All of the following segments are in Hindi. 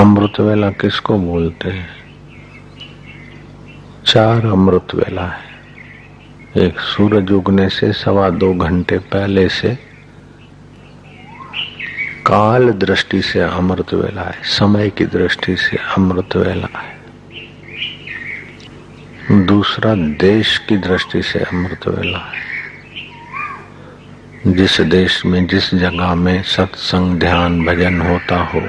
अमृत वेला किसको बोलते हैं? 4 अमृत वेला है। एक सूरज उगने से 2.25 घंटे पहले से काल दृष्टि से अमृत वेला है, समय की दृष्टि से अमृत वेला है। दूसरा देश की दृष्टि से अमृत वेला है। जिस देश में, जिस जगह में सत्संग, ध्यान, भजन होता हो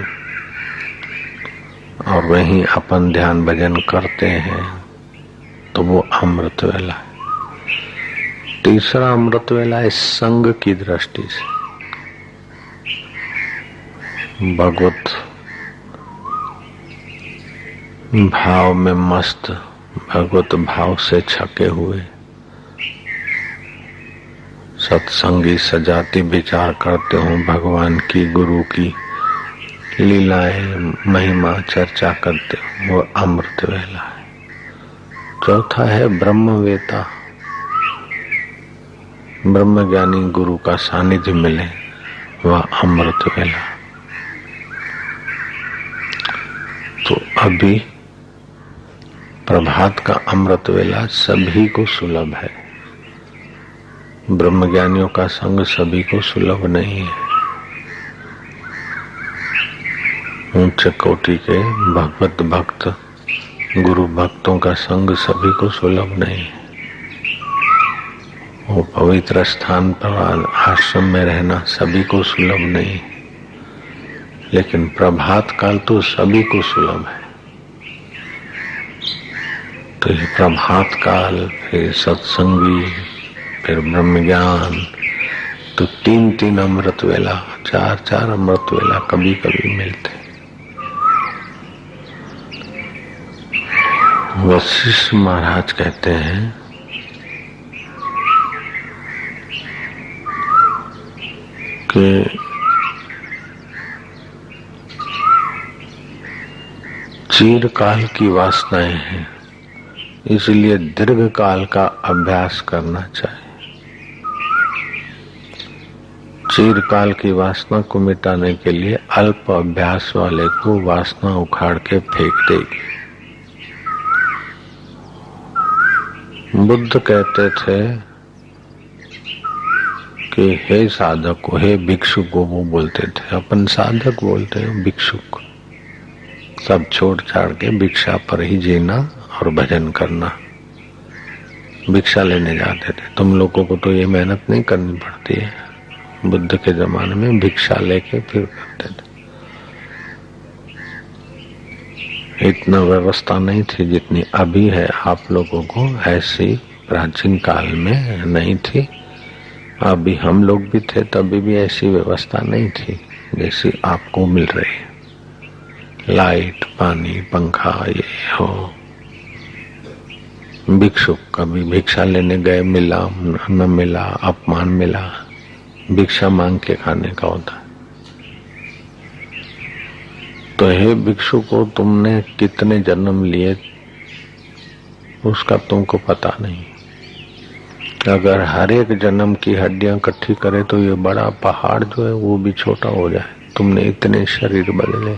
और वहीं अपन ध्यान भजन करते हैं तो वो अमृत वेला है। तीसरा अमृत वेला है संग की दृष्टि से। भगवत भाव में मस्त, भगवत भाव से छके हुए सत्संगी सजाती विचार करते हो, भगवान की, गुरु की लीलाएं, महिमा चर्चा करते हो, वो अमृत वेला है। चौथा है ब्रह्मवेता, ब्रह्मज्ञानी गुरु का सानिध्य मिले, वह अमृत वेला। तो अभी प्रभात का अमृत वेला सभी को सुलभ है। ब्रह्मज्ञानियों का संग सभी को सुलभ नहीं है। ऊंच कोटि के भगवत भक्त, गुरु भक्तों का संग सभी को सुलभ नहीं है। वो पवित्र स्थान पर आश्रम में रहना सभी को सुलभ नहीं है, लेकिन प्रभात काल तो सभी को सुलभ है। तो ये प्रभात काल, फिर सत्संगी, फिर ब्रह्म ज्ञान, तो 3-3 अमृत वेला, 4-4 अमृत वेला कभी कभी मिलते। वशिष्ठ महाराज कहते हैं कि चिरकाल की वासनाएं हैं, इसलिए दीर्घ काल का अभ्यास करना चाहिए। चिरकाल की वासना को मिटाने के लिए अल्प अभ्यास वाले को वासना उखाड़ के फेंक देगी। बुद्ध कहते थे कि हे साधक को, हे भिक्षु को वो बोलते थे, अपन साधक बोलते हैं, भिक्षुक सब छोड़ छाड़ के भिक्षा पर ही जीना और भजन करना। भिक्षा लेने जाते थे। तुम लोगों को तो ये मेहनत नहीं करनी पड़ती है। बुद्ध के जमाने में भिक्षा लेके फिर करते थे। इतना व्यवस्था नहीं थी जितनी अभी है आप लोगों को, ऐसी प्राचीन काल में नहीं थी। अभी हम लोग भी थे तभी भी ऐसी व्यवस्था नहीं थी जैसी आपको मिल रही है। लाइट, पानी, पंखा, ये हो। भिक्षुक कभी भिक्षा लेने गए, मिला न मिला, अपमान मिला, भिक्षा मांग के खाने का होता है। तो हे भिक्षु को, तुमने कितने जन्म लिए उसका तुमको पता नहीं। अगर हर एक जन्म की हड्डियां इकट्ठी करे तो ये बड़ा पहाड़ जो है वो भी छोटा हो जाए। तुमने इतने शरीर बदले,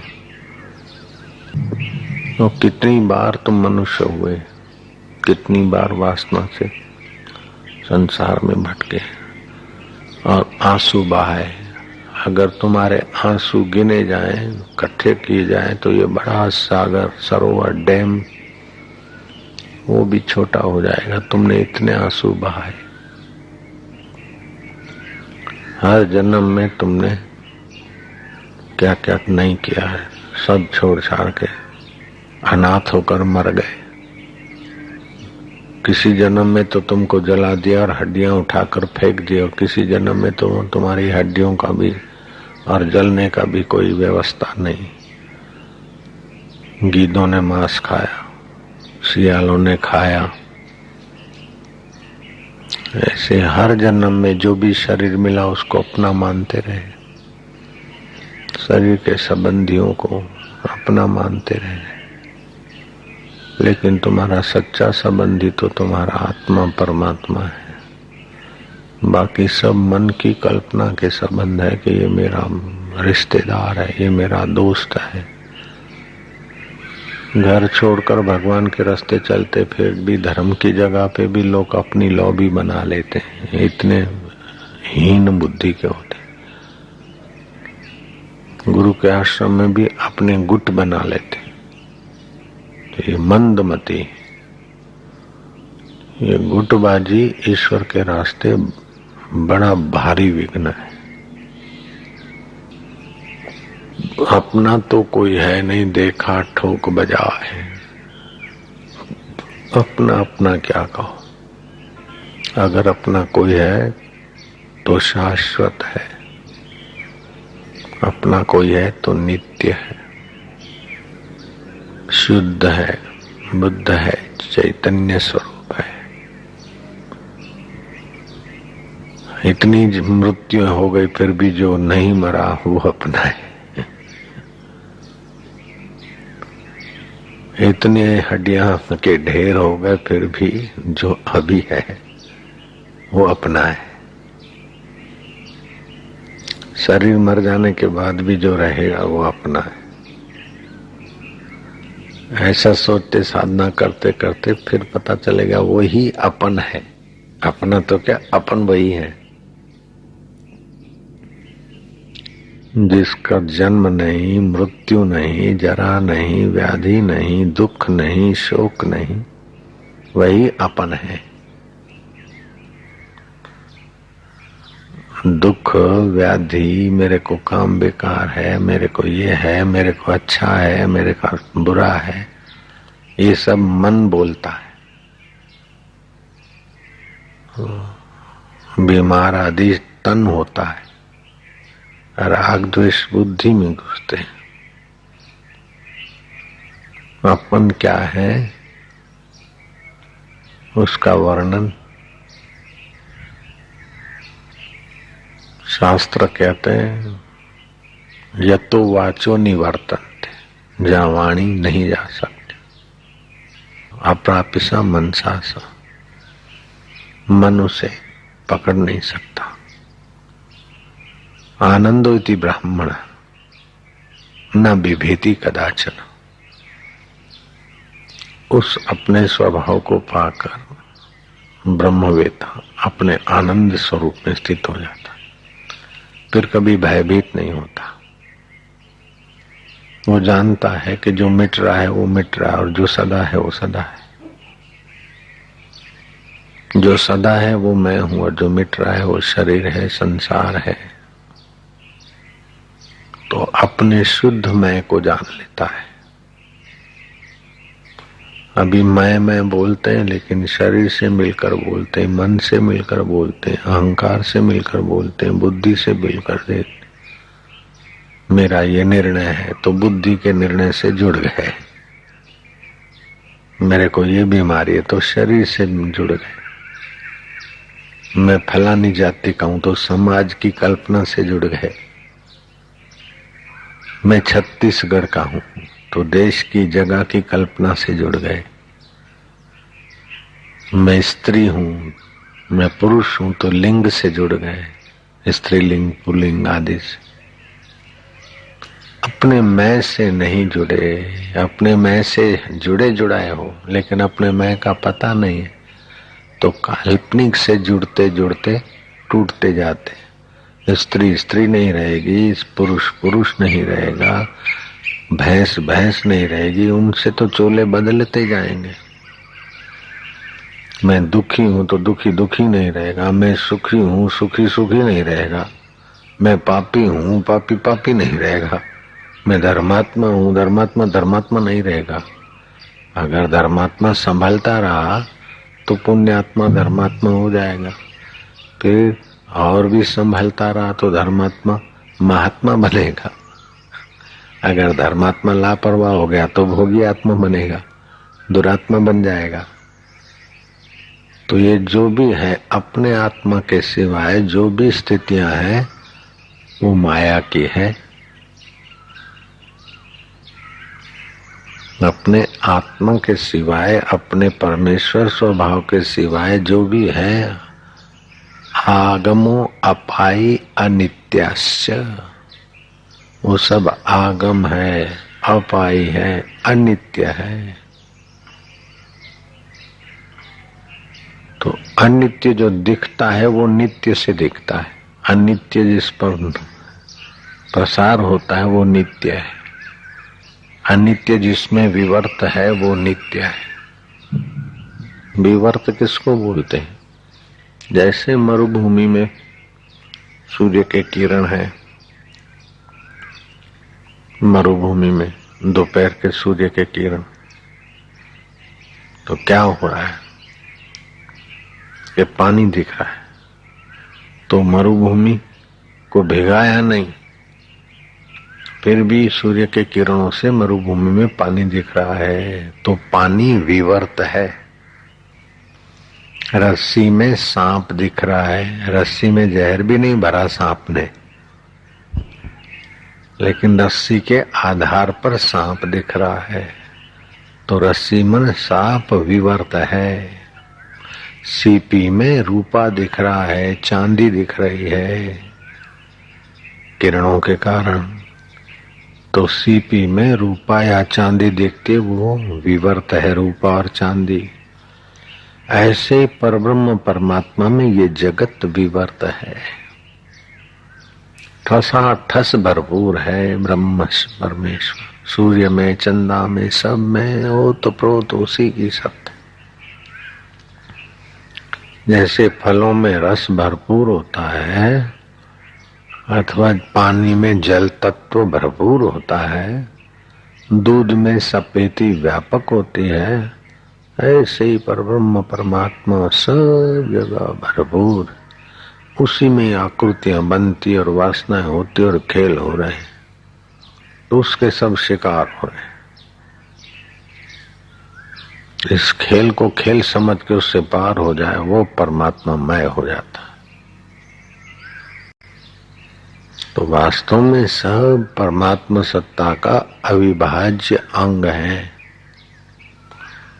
तो कितनी बार तुम मनुष्य हुए, कितनी बार वासना से संसार में भटके और आंसू बहाए। अगर तुम्हारे आंसू गिने जाएं, इकट्ठे किए जाएं, तो ये बड़ा सागर, सरोवर, डैम वो भी छोटा हो जाएगा। तुमने इतने आंसू बहाए। हर जन्म में तुमने क्या क्या नहीं किया है, सब छोड़ छाड़ के अनाथ होकर मर गए। किसी जन्म में तो तुमको जला दिया और हड्डियां उठाकर फेंक दी, और किसी जन्म में तो तुम्हारी हड्डियों का भी और जलने का भी कोई व्यवस्था नहीं। गीदों ने मांस खाया, सियालों ने खाया। ऐसे हर जन्म में जो भी शरीर मिला उसको अपना मानते रहे, शरीर के संबंधियों को अपना मानते रहे। लेकिन तुम्हारा सच्चा संबंधी तो तुम्हारा आत्मा परमात्मा है। बाकी सब मन की कल्पना के संबंध है कि ये मेरा रिश्तेदार है, ये मेरा दोस्त है, घर छोड़कर भगवान के रास्ते चलते फिर भी धर्म की जगह पे भी लोग अपनी लॉबी बना लेते हैं। इतने हीन बुद्धि के होते। गुरु के आश्रम में भी अपने गुट बना लेते। तो ये मंदमती, ये गुटबाजी ईश्वर के रास्ते बड़ा भारी विघ्न है। अपना तो कोई है नहीं, देखा ठोक बजा है। अपना अपना क्या कहो, अगर अपना कोई है तो शाश्वत है, अपना कोई है तो नित्य है, शुद्ध है, बुद्ध है, चैतन्य स्वरूप है। इतनी मृत्यु हो गई फिर भी जो नहीं मरा वो अपना है। इतने हड्डियां के ढेर हो गए फिर भी जो अभी है वो अपना है। शरीर मर जाने के बाद भी जो रहेगा वो अपना है। ऐसा सोचते साधना करते करते फिर पता चलेगा वही अपन है। अपना तो क्या, अपन वही है जिसका जन्म नहीं, मृत्यु नहीं, जरा नहीं, व्याधि नहीं, दुख नहीं, शोक नहीं, वही अपन है। दुख व्याधि, मेरे को काम बेकार है, मेरे को ये है, मेरे को अच्छा है, मेरे को बुरा है, ये सब मन बोलता है। बीमार आदि तन होता है, राग द्वेष बुद्धि में घुसते हैं। अपन क्या है उसका वर्णन शास्त्र कहते हैं, यतो वाचो निवर्तन्ते, जहाँ वाणी नहीं जा सकती। अप्रापिसा मनसा सा, मन उसे पकड़ नहीं सकता। आनंदो इति ब्राह्मण न बिभेति कदाचन। उस अपने स्वभाव को पाकर ब्रह्मवेता अपने आनंद स्वरूप में स्थित हो जाता, फिर कभी भयभीत नहीं होता। वो जानता है कि जो मिट रहा है वो मिट रहा है और जो सदा है वो सदा है। जो सदा है वो मैं हूं और जो मिट रहा है वो शरीर है, संसार है। तो अपने शुद्ध मैं को जान लेता है। अभी मैं बोलते हैं, लेकिन शरीर से मिलकर बोलते हैं, मन से मिलकर बोलते हैं, अहंकार से मिलकर बोलते हैं, बुद्धि से मिलकर देते। मेरा ये निर्णय है तो बुद्धि के निर्णय से जुड़ गए। मेरे को ये बीमारी है तो शरीर से जुड़ गए। मैं फलानी जाति का हूं तो समाज की कल्पना से जुड़ गए। मैं छत्तीसगढ़ का हूं तो देश की जगह की कल्पना से जुड़ गए। मैं स्त्री हूं, मैं पुरुष हूं तो लिंग से जुड़ गए, स्त्रीलिंग पुल्लिंग आदि से। अपने मैं से नहीं जुड़े। अपने मैं से जुड़े जुड़ाए हो लेकिन अपने मैं का पता नहीं है तो काल्पनिक से जुड़ते जुड़ते टूटते जाते। स्त्री स्त्री नहीं रहेगी, पुरुष पुरुष नहीं रहेगा, भैंस भैंस नहीं रहेगी। उनसे तो चोले बदलते जाएंगे। मैं दुखी हूं तो दुखी दुखी नहीं रहेगा, मैं सुखी हूं सुखी सुखी नहीं रहेगा, मैं पापी हूं पापी पापी नहीं रहेगा, मैं धर्मात्मा हूं धर्मात्मा धर्मात्मा नहीं रहेगा। अगर धर्मात्मा संभलता रहा तो पुण्यात्मा धर्मात्मा हो जाएगा। फिर और भी संभलता रहा तो धर्मात्मा महात्मा बनेगा। अगर धर्मात्मा लापरवाह हो गया तो भोगी आत्मा बनेगा, दुरात्मा बन जाएगा। तो ये जो भी है अपने आत्मा के सिवाय जो भी स्थितियां हैं वो माया की है। अपने आत्मा के सिवाय, अपने परमेश्वर स्वभाव के सिवाय जो भी है आगमो अपाई अनित्याश्च, वो सब आगम है, अपाई है, अनित्य है। तो अनित्य जो दिखता है वो नित्य से दिखता है, अनित्य जिस पर प्रसार होता है वो नित्य है, अनित्य जिसमें विवर्त है वो नित्य है। विवर्त किसको बोलते हैं? जैसे मरुभूमि में सूर्य के किरण है, मरुभूमि में दोपहर के सूर्य के किरण, तो क्या हो रहा है कि पानी दिख रहा है, तो मरुभूमि को भिगाया नहीं, फिर भी सूर्य के किरणों से मरुभूमि में पानी दिख रहा है। तो पानी विवर्त है। रस्सी में सांप दिख रहा है, रस्सी में जहर भी नहीं भरा सांप ने, लेकिन रस्सी के आधार पर सांप दिख रहा है। तो रस्सी में सांप विवर्त है। सीपी में रूपा दिख रहा है, चांदी दिख रही है किरणों के कारण। तो सीपी में रूपा या चांदी दिखती, वो विवर्त है, रूपा और चांदी। ऐसे परब्रह्म परमात्मा में ये जगत विवर्त है, ठसा ठस भरपूर है ब्रह्म परमेश्वर। सूर्य में, चंदा में, सब में ओत प्रोत उसी की सत्य। जैसे फलों में रस भरपूर होता है अथवा पानी में जल तत्व भरपूर होता है, दूध में सपेती व्यापक होती है, ऐसे ही परब्रह्म परमात्मा सब जगह भरपूर, उसी में आकृतियां बनती और वासनाएं होती और खेल हो रहे, तो उसके सब शिकार हो रहे। इस खेल को खेल समझ के उससे पार हो जाए, वो परमात्मा मय हो जाता। तो वास्तव में सब परमात्मा सत्ता का अविभाज्य अंग है।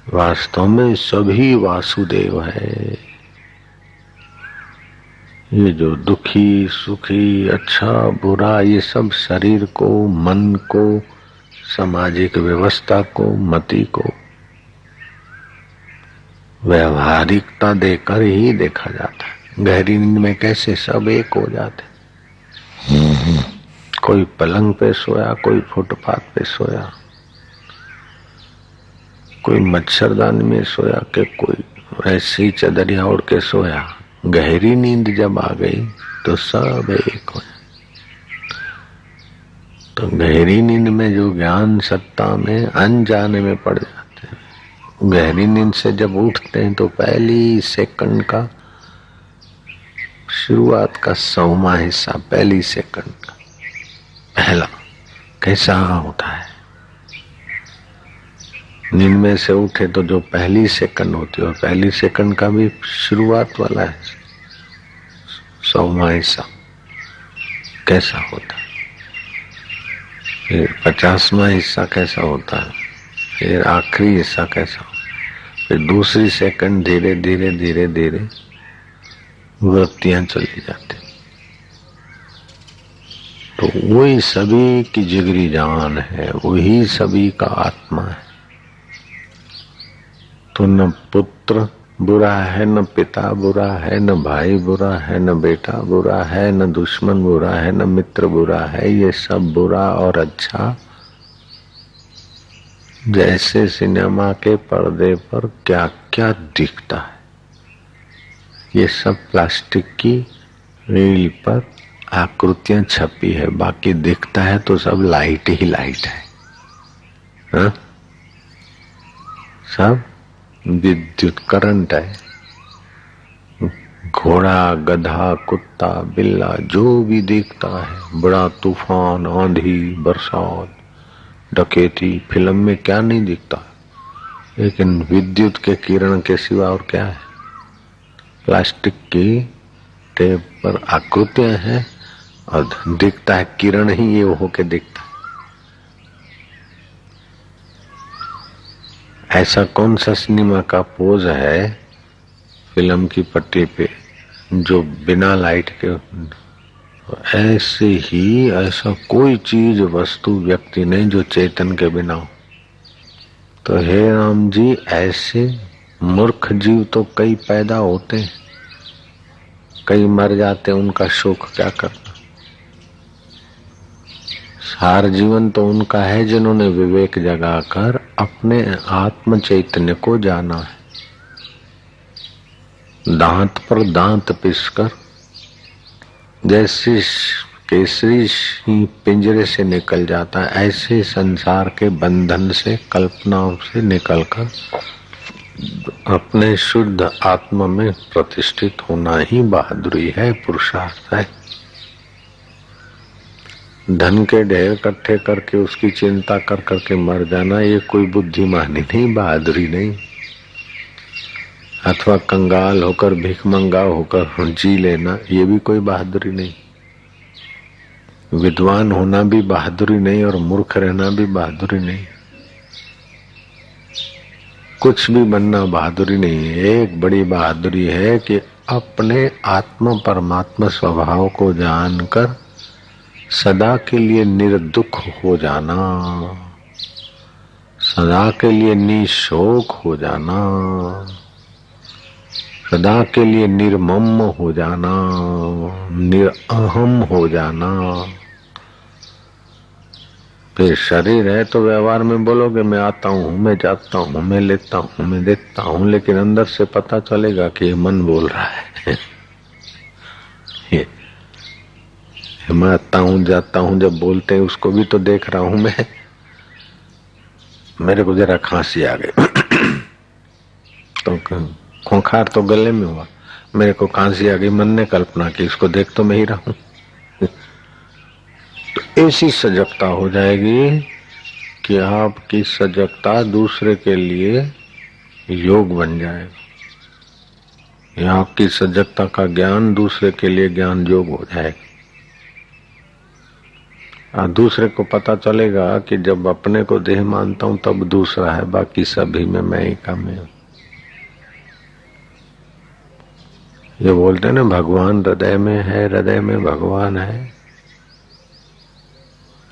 वास्तव में सभी वासुदेव है। ये जो दुखी सुखी अच्छा बुरा, ये सब शरीर को, मन को, सामाजिक व्यवस्था को, मति को व्यवहारिकता देकर ही देखा जाता है। गहरी नींद में कैसे सब एक हो जाते, कोई पलंग पे सोया, कोई फुटपाथ पे सोया, कोई मच्छरदानी में सोया, कि कोई ऐसी चदरिया ओढ़ के सोया। गहरी नींद जब आ गई तो सब एक हो। तो गहरी नींद में जो ज्ञान सत्ता में अनजाने में पड़ जाते हैं, गहरी नींद से जब उठते हैं तो पहली सेकंड का, शुरुआत का 100वां हिस्सा, पहली सेकंड का पहला कैसा होता है। नींद में से उठे तो जो पहली सेकंड होती है, और पहली सेकंड का भी शुरुआत वाला है 100वां हिस्सा कैसा होता है, फिर 50वां हिस्सा कैसा होता है, फिर आखिरी हिस्सा कैसा होता है, फिर दूसरी सेकंड धीरे धीरे धीरे धीरे वृत्तियां चली जाती। तो वही सभी की जिगरी जान है, वही सभी का आत्मा है। तो न पुत्र बुरा है, न पिता बुरा है, न भाई बुरा है, न बेटा बुरा है, न दुश्मन बुरा है, न मित्र बुरा है। ये सब बुरा और अच्छा जैसे सिनेमा के पर्दे पर क्या क्या दिखता है, ये सब प्लास्टिक की रील पर आकृतियां छपी है, बाकी दिखता है तो सब लाइट ही लाइट है, हाँ? सब विद्युत करंट है। घोड़ा गधा कुत्ता बिल्ला जो भी दिखता है, बड़ा तूफान आंधी बरसात डकैती, फिल्म में क्या नहीं दिखता, लेकिन विद्युत के किरण के सिवा और क्या है। प्लास्टिक की टेप पर आकृतियां हैं और दिखता है किरण ही ये होके दिखता है। ऐसा कौन सा सिनेमा का पोज है फिल्म की पट्टी पे जो बिना लाइट के ऐसे ही ऐसा कोई चीज वस्तु व्यक्ति नहीं जो चेतन के बिना हो। तो हे राम जी, ऐसे मूर्ख जीव तो कई पैदा होते, कई मर जाते, उनका शोक क्या करना। सार जीवन तो उनका है जिन्होंने विवेक जगाकर अपने आत्म चैतन्य को जाना है। दांत पर दांत पिसकर जैसे केसरी सिंह पिंजरे से निकल जाता है, ऐसे संसार के बंधन से, कल्पनाओं से निकलकर अपने शुद्ध आत्मा में प्रतिष्ठित होना ही बहादुरी है, पुरुषार्थ है। धन के ढेर इकट्ठे करके उसकी चिंता कर करके मर जाना, ये कोई बुद्धिमानी नहीं, बहादुरी नहीं। अथवा कंगाल होकर, भिखमंगा होकर जी लेना, ये भी कोई बहादुरी नहीं। विद्वान होना भी बहादुरी नहीं और मूर्ख रहना भी बहादुरी नहीं। कुछ भी बनना बहादुरी नहीं है। एक बड़ी बहादुरी है कि अपने आत्मा परमात्मा स्वभाव को जानकर सदा के लिए निर्दुख हो जाना, सदा के लिए निशोक हो जाना, सदा के लिए निर्मम हो जाना, निरअहम हो जाना। फिर शरीर है तो व्यवहार में बोलोगे मैं आता हूँ, मैं जाता हूँ, मैं लेता हूँ, मैं देता हूँ, लेकिन अंदर से पता चलेगा कि ये मन बोल रहा है। मैं आता हूँ जाता हूँ जब बोलते हैं उसको भी तो देख रहा हूँ मैं। मेरे को जरा खांसी आ गई तो खोखार तो गले में हुआ, मेरे को खांसी आ गई, मन ने कल्पना की, इसको देख तो मैं ही रहा हूँ। तो ऐसी सजगता हो जाएगी कि आपकी सजगता दूसरे के लिए योग बन जाएगा, या आपकी सजगता का ज्ञान दूसरे के लिए ज्ञान योग हो जाएगा। दूसरे को पता चलेगा कि जब अपने को देह मानता हूं तब दूसरा है, बाकी सभी में मैं ही का मैं हूं। ये बोलते हैं ना भगवान हृदय में है, हृदय में भगवान है,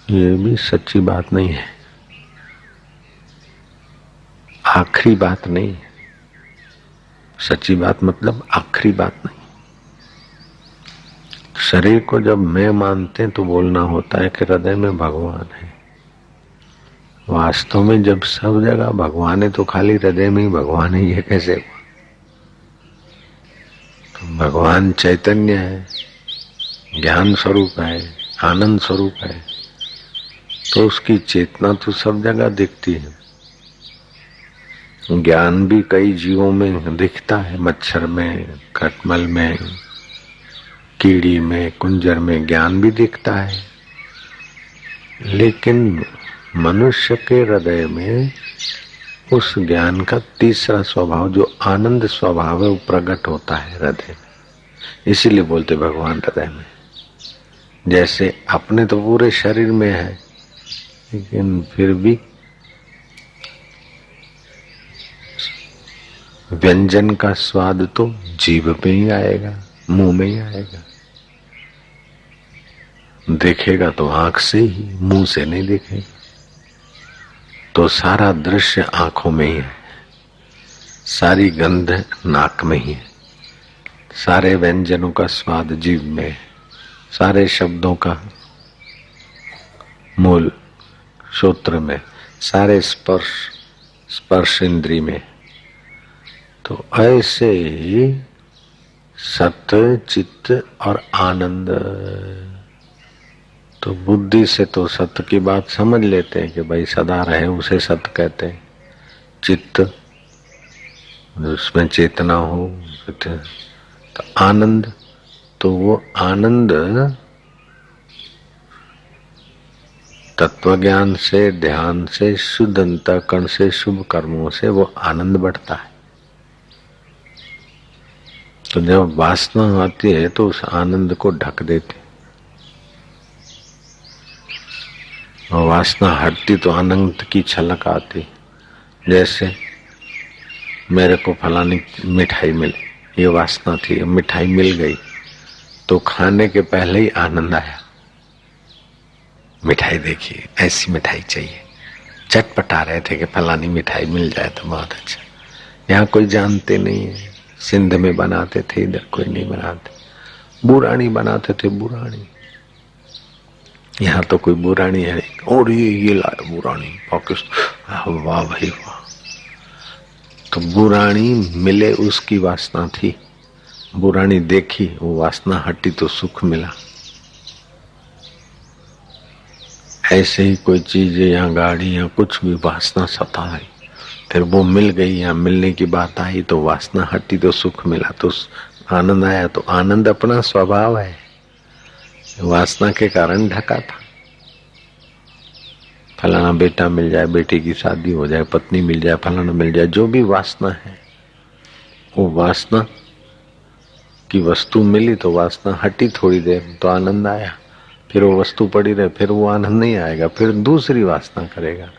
ये भी सच्ची बात नहीं है, आखिरी बात नहीं है। सच्ची बात मतलब आखिरी बात नहीं। शरीर को जब मैं मानते हैं तो बोलना होता है कि हृदय में भगवान है। वास्तव में जब सब जगह भगवान है तो खाली हृदय में ही भगवान है, ये कैसे हुआ? तो भगवान चैतन्य है, ज्ञान स्वरूप है, आनंद स्वरूप है, तो उसकी चेतना तो सब जगह दिखती है। ज्ञान भी कई जीवों में दिखता है, मच्छर में, खटमल में, कीड़ी में, कुंजर में ज्ञान भी दिखता है, लेकिन मनुष्य के हृदय में उस ज्ञान का तीसरा स्वभाव जो आनंद स्वभाव है वो प्रकट होता है हृदय में। इसीलिए बोलते भगवान हृदय में। जैसे अपने तो पूरे शरीर में है, लेकिन फिर भी व्यंजन का स्वाद तो जीभ पे ही आएगा, मुंह में ही आएगा। देखेगा तो आंख से ही, मुंह से नहीं देखेगा। तो सारा दृश्य आंखों में ही है, सारी गंध नाक में ही है, सारे व्यंजनों का स्वाद जीभ में है, सारे शब्दों का मूल श्रोत्र में, सारे स्पर्श इंद्री में। तो ऐसे ही सत्य, चित्त और आनंद। तो बुद्धि से तो सत्य की बात समझ लेते हैं कि भाई सदा रहे उसे सत्य कहते हैं। चित्त उसमें चेतना हो, तो आनंद, तो वो आनंद तत्व ज्ञान से, ध्यान से, शुद्ध अंतःकरण से, शुभ कर्मों से वो आनंद बढ़ता है। तो जब वासना आती है तो उस आनंद को ढक देते, और वासना हटती तो आनंद की छलक आती। जैसे मेरे को फलानी मिठाई मिली, ये वासना थी, मिठाई मिल गई तो खाने के पहले ही आनंद आया। मिठाई देखिए, ऐसी मिठाई चाहिए, चटपटा रहे थे कि फलानी मिठाई मिल जाए तो बहुत अच्छा। यहाँ कोई जानते नहीं है, सिंध में बनाते थे, इधर कोई नहीं बनाते। बुरानी बनाते थे, बुरानी। यहाँ तो कोई बुरानी है नहीं। और ये लाए बुरानी पाकिस्तान, वाह भाई वाह। तो बुरानी मिले उसकी वासना थी, बुरानी देखी, वो वासना हटी तो सुख मिला। ऐसे ही कोई चीज या गाड़ी या कुछ भी वासना सताई, फिर वो मिल गई या मिलने की बात आई तो वासना हटी तो सुख मिला, तो आनंद आया। तो आनंद अपना स्वभाव है, वासना के कारण ढका था। फलाना बेटा मिल जाए, बेटी की शादी हो जाए, पत्नी मिल जाए, फलाना मिल जाए, जो भी वासना है, वो वासना की वस्तु मिली तो वासना हटी थोड़ी देर तो आनंद आया। फिर वो वस्तु पड़ी रहे, फिर वो आनंद नहीं आएगा, फिर दूसरी वासना करेगा,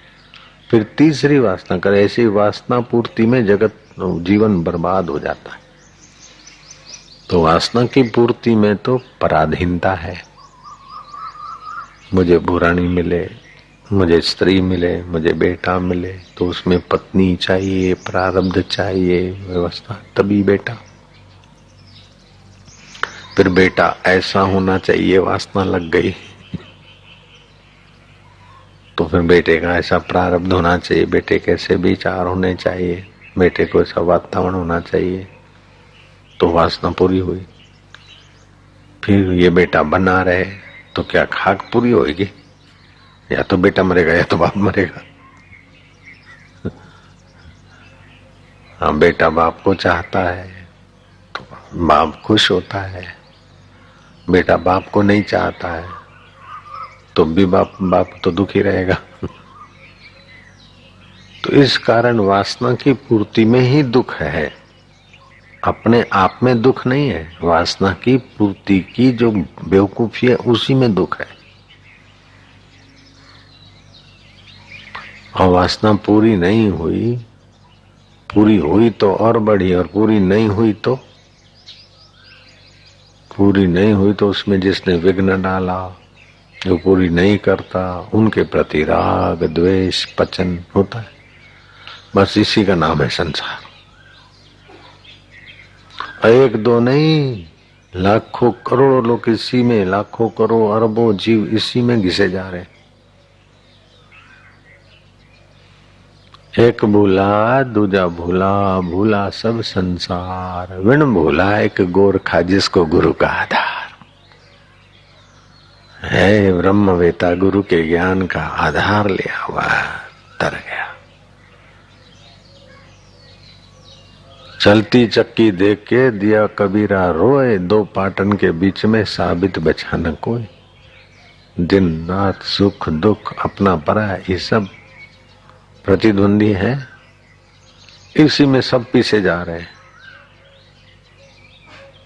फिर तीसरी वासना करे। ऐसी वासना पूर्ति में जगत जीवन बर्बाद हो जाता है। तो वासना की पूर्ति में तो पराधीनता है। मुझे बुरानी मिले, मुझे स्त्री मिले, मुझे बेटा मिले, तो उसमें पत्नी चाहिए, प्रारब्ध चाहिए, व्यवस्था, तभी बेटा। फिर बेटा ऐसा होना चाहिए, वासना लग गई तो फिर बेटे का ऐसा प्रारब्ध होना चाहिए, बेटे के ऐसे विचार होने चाहिए, बेटे को ऐसा वातावरण होना चाहिए, तो वासना पूरी हुई। फिर ये बेटा बना रहे तो क्या खाक पूरी होगी? या तो बेटा मरेगा या तो बाप मरेगा। हाँ, बेटा बाप को चाहता है तो बाप खुश होता है, बेटा बाप को नहीं चाहता है तो भी बाप तो दुखी रहेगा। तो इस कारण वासना की पूर्ति में ही दुख है, अपने आप में दुख नहीं है। वासना की पूर्ति की जो बेवकूफी है उसी में दुख है। और वासना पूरी नहीं हुई, पूरी हुई तो और बढ़ी, और पूरी नहीं हुई तो उसमें जिसने विघ्न डाला, जो पूरी नहीं करता, उनके प्रति राग द्वेष पचन होता है। बस इसी का नाम है संसार। एक दो नहीं, लाखों करोड़ों लोग इसी में, लाखों करोड़ अरबों जीव इसी में घिसे जा रहे। एक भूला दूजा भूला, भूला सब संसार, विण भूला एक गोरखा जिसको गुरु का आधार है। ब्रह्मवेता गुरु के ज्ञान का आधार लिया हुआ तर गया। चलती चक्की देख के दिया कबीरा रोए, दो पाटन के बीच में साबित बचा न कोई। दिन रात सुख दुख अपना परा, ये सब प्रतिद्वंदी है, इसी में सब पीछे जा रहे।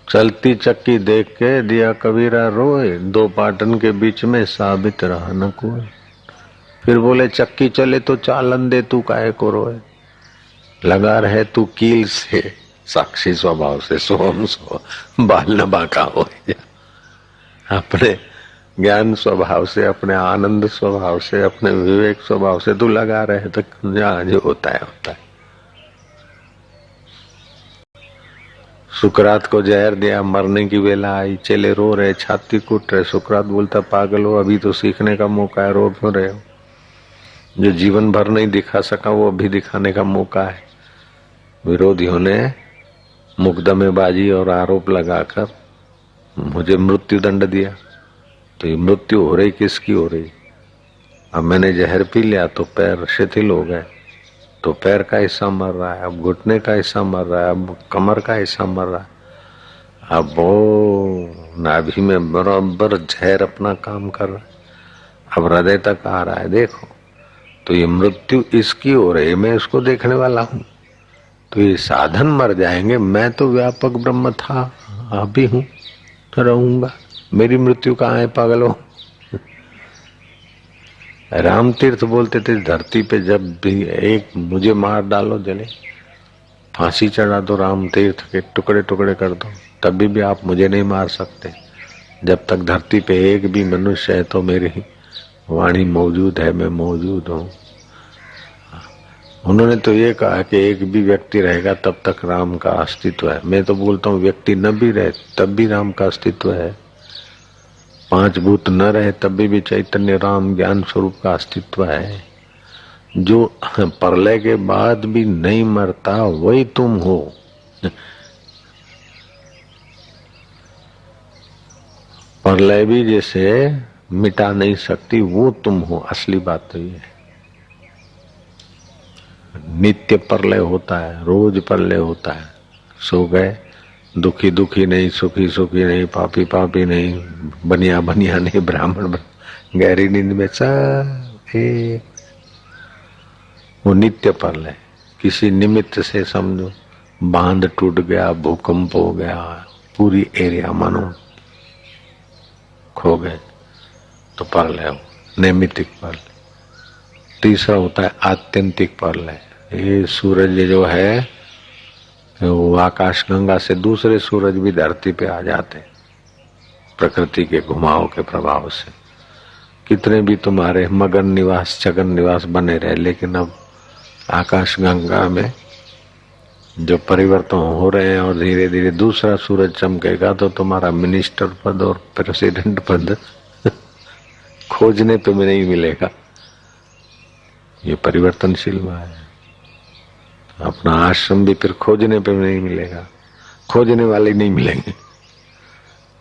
चलती चक्की देख के दिया कबीरा रोए, दो पाटन के बीच में साबित रहा न कोई। फिर बोले चक्की चले तो चालन दे, तू काहे को रोए? लगा रहे तू कील से, साक्षी स्वभाव से, सोम सो बाल न बाका हो जा। अपने ज्ञान स्वभाव से, अपने आनंद स्वभाव से, अपने विवेक स्वभाव से तू लगा रहे तो जो होता है होता है। सुकरात को जहर दिया, मरने की वेला आई, चेले रो रहे, छाती कूट रहे। सुकरात बोलता पागल हो, अभी तो सीखने का मौका है, रो क्यों रहे हो? जो जीवन भर नहीं दिखा सका वो अभी दिखाने का मौका है। विरोधियों ने मुकदमेबाजी और आरोप लगाकर मुझे मृत्यु दंड दिया, तो ये मृत्यु हो रही किसकी हो रही? अब मैंने जहर पी लिया तो पैर शिथिल हो गए, तो पैर का हिस्सा मर रहा है, अब घुटने का हिस्सा मर रहा है, अब कमर का हिस्सा मर रहा है, अब वो नाभि में बराबर जहर अपना काम कर रहा है, अब हृदय तक आ रहा है। देखो, तो ये मृत्यु इसकी हो रही है, मैं इसको देखने वाला हूँ। तो ये साधन मर जाएंगे, मैं तो व्यापक ब्रह्म था, अभी हूँ तो रहूंगा, मेरी मृत्यु कहाँ है पागलों? राम तीर्थ बोलते थे, धरती पे जब भी एक मुझे मार डालो, जले फांसी चढ़ा दो, राम तीर्थ के टुकड़े टुकड़े कर दो, तभी भी आप मुझे नहीं मार सकते। जब तक धरती पे एक भी मनुष्य है तो मेरी वाणी मौजूद है, मैं मौजूद हूँ। उन्होंने तो ये कहा कि एक भी व्यक्ति रहेगा तब तक राम का अस्तित्व है। मैं तो बोलता हूँ व्यक्ति न भी रहे तब भी राम का अस्तित्व है। 5 भूत न रहे तब भी चैतन्य राम ज्ञान स्वरूप का अस्तित्व है। जो प्रलय के बाद भी नहीं मरता वही तुम हो। प्रलय भी जैसे मिटा नहीं सकती वो तुम हो। असली बात तो ये है। नित्य प्रलय होता है, रोज प्रलय होता है। सो गए, दुखी दुखी नहीं, सुखी सुखी नहीं, पापी पापी नहीं, बनिया बनिया नहीं, ब्राह्मण गहरी नींद में सब एक। वो नित्य प्रलय। किसी निमित्त से समझो बांध टूट गया, भूकंप हो गया, पूरी एरिया मानो खो गए तो प्रलय हो, नैमित्तिक प्रलय। तीसरा होता है आत्यंतिक प्रलय। ये सूरज जो है वो आकाश गंगा से दूसरे सूरज भी धरती पे आ जाते प्रकृति के घुमाव के प्रभाव से। कितने भी तुम्हारे मगन निवास छगन निवास बने रहे, लेकिन अब आकाश गंगा में जो परिवर्तन हो रहे हैं और धीरे धीरे दूसरा सूरज चमकेगा तो तुम्हारा मिनिस्टर पद और प्रेसिडेंट पद खोजने पे नहीं मिलेगा। ये परिवर्तनशील है। अपना आश्रम भी फिर खोजने पे नहीं मिलेगा। खोजने वाले नहीं मिलेंगे,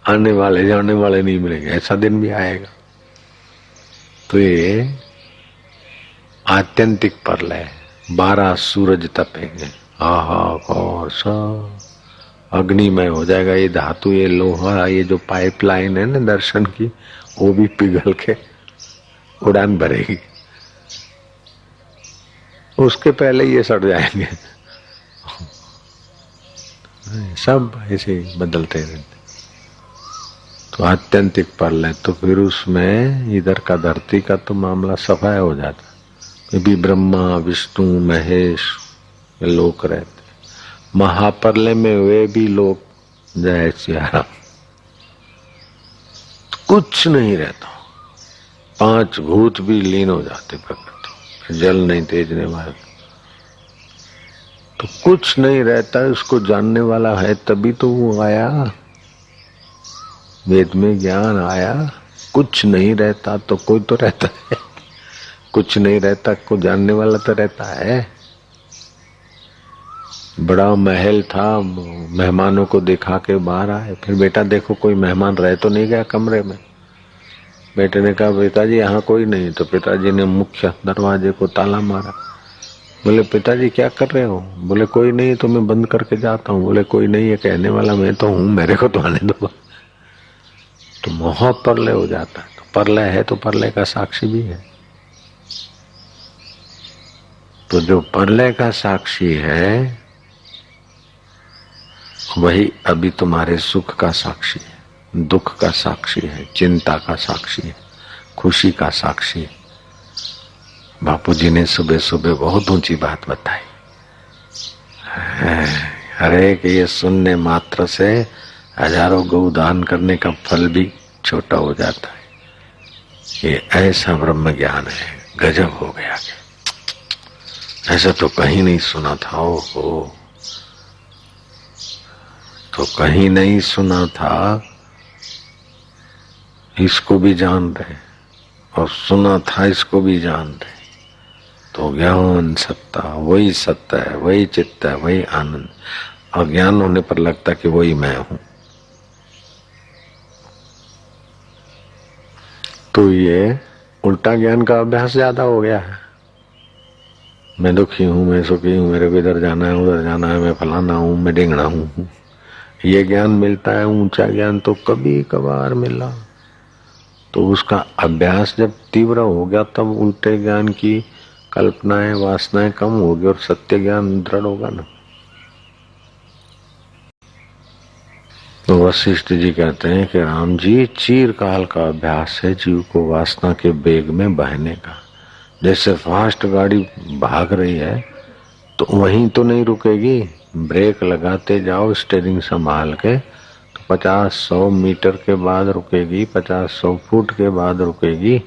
आने वाले जाने वाले नहीं मिलेंगे। ऐसा दिन भी आएगा। तो ये आत्यंतिक प्रलय है। 12 सूरज तपेंगे, और सब अग्निमय हो जाएगा। ये धातु, ये लोहा, ये जो पाइपलाइन है ना दर्शन की, वो भी पिघल के उड़ान भरेगी। उसके पहले ये सड़ जाएंगे। सब ऐसे बदलते रहते। तो आत्यंतिक प्रलय, तो फिर उसमें इधर का धरती का तो मामला सफाया हो जाता। भी ब्रह्मा विष्णु महेश लोग रहते। महाप्रलय में वे भी लोग, जय सिया राम, कुछ नहीं रहता। 5 भूत भी लीन हो जाते प्रकृति, जल नहीं तेजने वाले, तो कुछ नहीं रहता। उसको जानने वाला है तभी तो वो आया, वेद में ज्ञान आया। कुछ नहीं रहता तो कोई तो रहता है। कुछ नहीं रहता को जानने वाला तो रहता है। बड़ा महल था, मेहमानों को दिखा के बाहर आए। फिर बेटा देखो कोई मेहमान रह तो नहीं गया कमरे में। बेटे ने कहा पिताजी यहाँ कोई नहीं। तो पिताजी ने मुख्य दरवाजे को ताला मारा। बोले पिताजी क्या कर रहे हो? बोले कोई नहीं, तो मैं बंद करके जाता हूँ। बोले कोई नहीं है कहने वाला मैं तो हूँ, मेरे को तो आने दो। तो महाप्रलय हो जाता है। तो प्रलय है तो प्रलय का साक्षी भी है। तो जो प्रलय का साक्षी है वही अभी तुम्हारे सुख का साक्षी है, दुख का साक्षी है, चिंता का साक्षी है, खुशी का साक्षी है। बापूजी ने सुबह सुबह बहुत ऊंची बात बताई। हरे कि ये सुनने मात्र से हजारों गौ दान करने का फल भी छोटा हो जाता है। ये ऐसा ब्रह्म ज्ञान है, गजब हो गया। ऐसा तो कहीं नहीं सुना था। ओहो, तो कहीं नहीं सुना था, इसको भी जान रहे, और सुना था इसको भी जान रहे। तो ज्ञान सत्ता, वही सत्ता है, वही चित्त है, वही आनंद। और ज्ञान होने पर लगता कि वही मैं हूं। तो ये उल्टा ज्ञान का अभ्यास ज्यादा हो गया है। मैं दुखी हूं, मैं सुखी हूं, मेरे को इधर जाना है उधर जाना है, मैं फलाना हूं, मैं ढींगना हूं। ये ज्ञान मिलता है, ऊंचा ज्ञान तो कभी कभार मिला। तो उसका अभ्यास जब तीव्र हो गया तब उल्टे ज्ञान की कल्पनाएं वासनाएं कम होगी और सत्य ज्ञान दृढ़ होगा ना। तो वशिष्ठ जी कहते हैं कि राम जी, चीरकाल का अभ्यास है जीव को वासना के बेग में बहने का। जैसे फास्ट गाड़ी भाग रही है तो वहीं तो नहीं रुकेगी, ब्रेक लगाते जाओ स्टीयरिंग संभाल के, तो 50-100 मीटर के बाद रुकेगी, 50-100 फुट के बाद रुकेगी।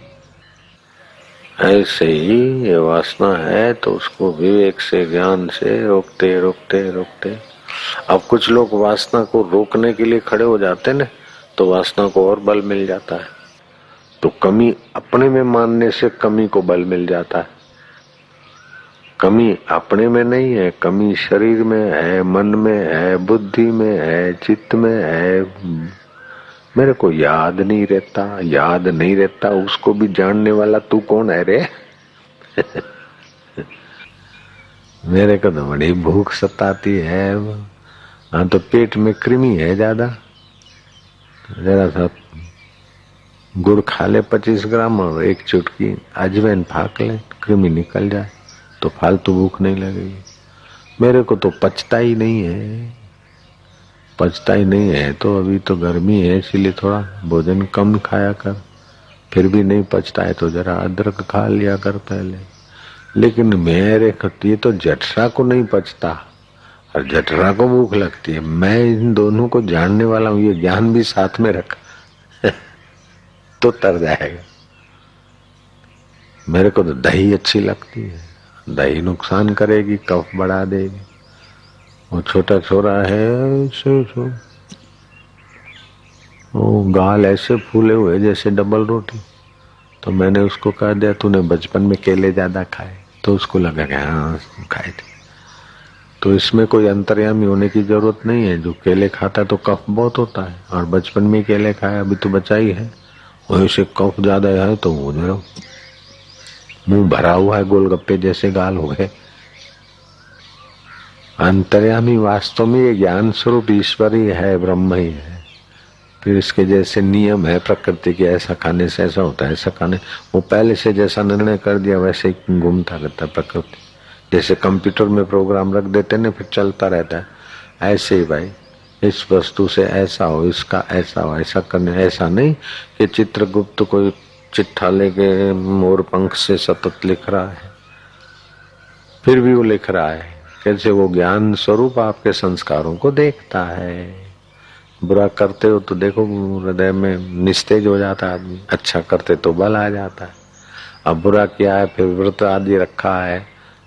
ऐसे ही ये वासना है तो उसको विवेक से, ज्ञान से रोकते रोकते रोकते। अब कुछ लोग वासना को रोकने के लिए खड़े हो जाते हैं, तो वासना को और बल मिल जाता है। तो कमी अपने में मानने से कमी को बल मिल जाता है। कमी अपने में नहीं है, कमी शरीर में है, मन में है, बुद्धि में है, चित्त में है। मेरे को याद नहीं रहता, उसको भी जानने वाला तू कौन है रे? मेरे को तो बड़ी भूख सताती है। हाँ तो पेट में कृमि है ज्यादा, जरा सा गुड़ खा ले 25 ग्राम और 1 चुटकी अजवाइन फाक ले, कृमि निकल जाए तो फालतू भूख नहीं लगेगी। मेरे को तो पचता ही नहीं है। तो अभी तो गर्मी है इसीलिए थोड़ा भोजन कम खाया कर। फिर भी नहीं पचता है तो जरा अदरक खा लिया कर पहले। लेकिन मेरे ये तो जठरा को नहीं पचता और जठरा को भूख लगती है। मैं इन दोनों को जानने वाला हूँ, ये ज्ञान भी साथ में रख तो तर जाएगा। मेरे को तो दही अच्छी लगती है, दही नुकसान करेगी, कफ बढ़ा देगी। वो छोटा छोरा है वो गाल ऐसे फूले हुए जैसे डबल रोटी। तो मैंने उसको कह दिया तूने बचपन में केले ज्यादा खाए, तो उसको लगा कि हाँ खाए थे। तो इसमें कोई अंतर्यामी होने की जरूरत नहीं है। जो केले खाता है तो कफ बहुत होता है, और बचपन में केले खाया, अभी तो बचा ही है, वैसे कफ ज्यादा है तो वो मुंह भरा हुआ है, गोलगप्पे जैसे गाल हो गए। अंतर्यामी वास्तव में ये ज्ञान स्वरूप ईश्वर ही है, ब्रह्म ही है। फिर इसके जैसे नियम है प्रकृति के, ऐसा खाने से ऐसा होता है, ऐसा खाने, वो पहले से जैसा निर्णय कर दिया वैसे ही घूमता रहता है प्रकृति। जैसे कंप्यूटर में प्रोग्राम रख देते ना, फिर चलता रहता है। ऐसे ही भाई इस वस्तु से ऐसा हो, इसका ऐसा हो, ऐसा करने, ऐसा नहीं कि चित्रगुप्त कोई चिट्ठा लेके मोर पंख से सतत लिख रहा है, फिर भी वो लिख रहा है। कैसे? वो ज्ञान स्वरूप आपके संस्कारों को देखता है। बुरा करते हो तो देखो हृदय में निस्तेज हो जाता है आदमी, अच्छा करते तो बल आ जाता है। अब बुरा किया है, फिर व्रत आदि रखा है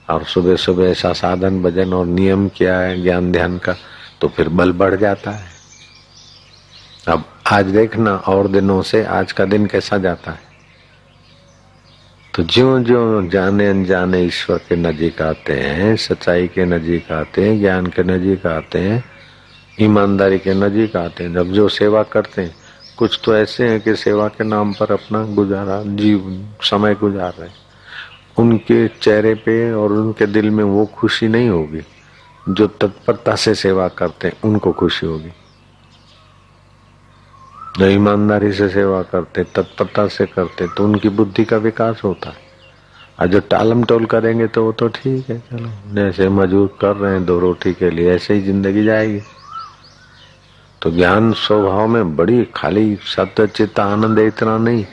और सुबह सुबह ऐसा साधन भजन और नियम किया है ज्ञान ध्यान का, तो फिर बल बढ़ जाता है। अब आज देखना और दिनों से आज का दिन कैसा जाता है। तो ज्यों ज्यों जाने अनजाने ईश्वर के नजीक आते हैं, सच्चाई के नजीक आते हैं, ज्ञान के नजीक आते हैं, ईमानदारी के नजीक आते हैं। जब जो सेवा करते हैं, कुछ तो ऐसे हैं कि सेवा के नाम पर अपना गुजारा समय गुजार रहे हैं, उनके चेहरे पे और उनके दिल में वो खुशी नहीं होगी जो तत्परता से सेवा करते हैं उनको खुशी होगी। जो ईमानदारी से सेवा करते, तत्परता से करते, तो उनकी बुद्धि का विकास होता है। और जो टालम टोल करेंगे तो वो तो ठीक है, चलो जैसे मजदूर कर रहे हैं 2 रोटी के लिए, ऐसे ही जिंदगी जाएगी। तो ज्ञान स्वभाव में बड़ी खाली सत्य चित्त आनंद है, इतना नहीं।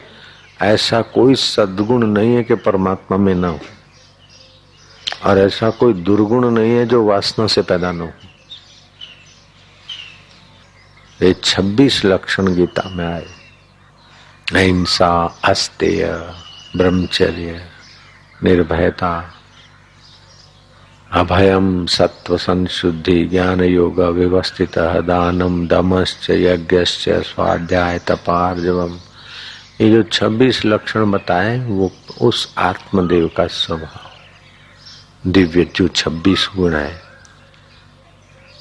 ऐसा कोई सद्गुण नहीं है कि परमात्मा में ना हो, और ऐसा कोई दुर्गुण नहीं है जो वासना से पैदा न हो। ये 26 लक्षण गीता में आए। अहिंसा, अस्तेय, ब्रह्मचर्य, निर्भयता, अभयम, सत्व संशुद्धि, ज्ञान योग व्यवस्थित, दानम, दमश्च, यज्ञश्च, स्वाध्याय, तपार्जवम, ये जो 26 लक्षण बताए वो उस आत्मदेव का स्वभाव दिव्य जो 26 गुण है।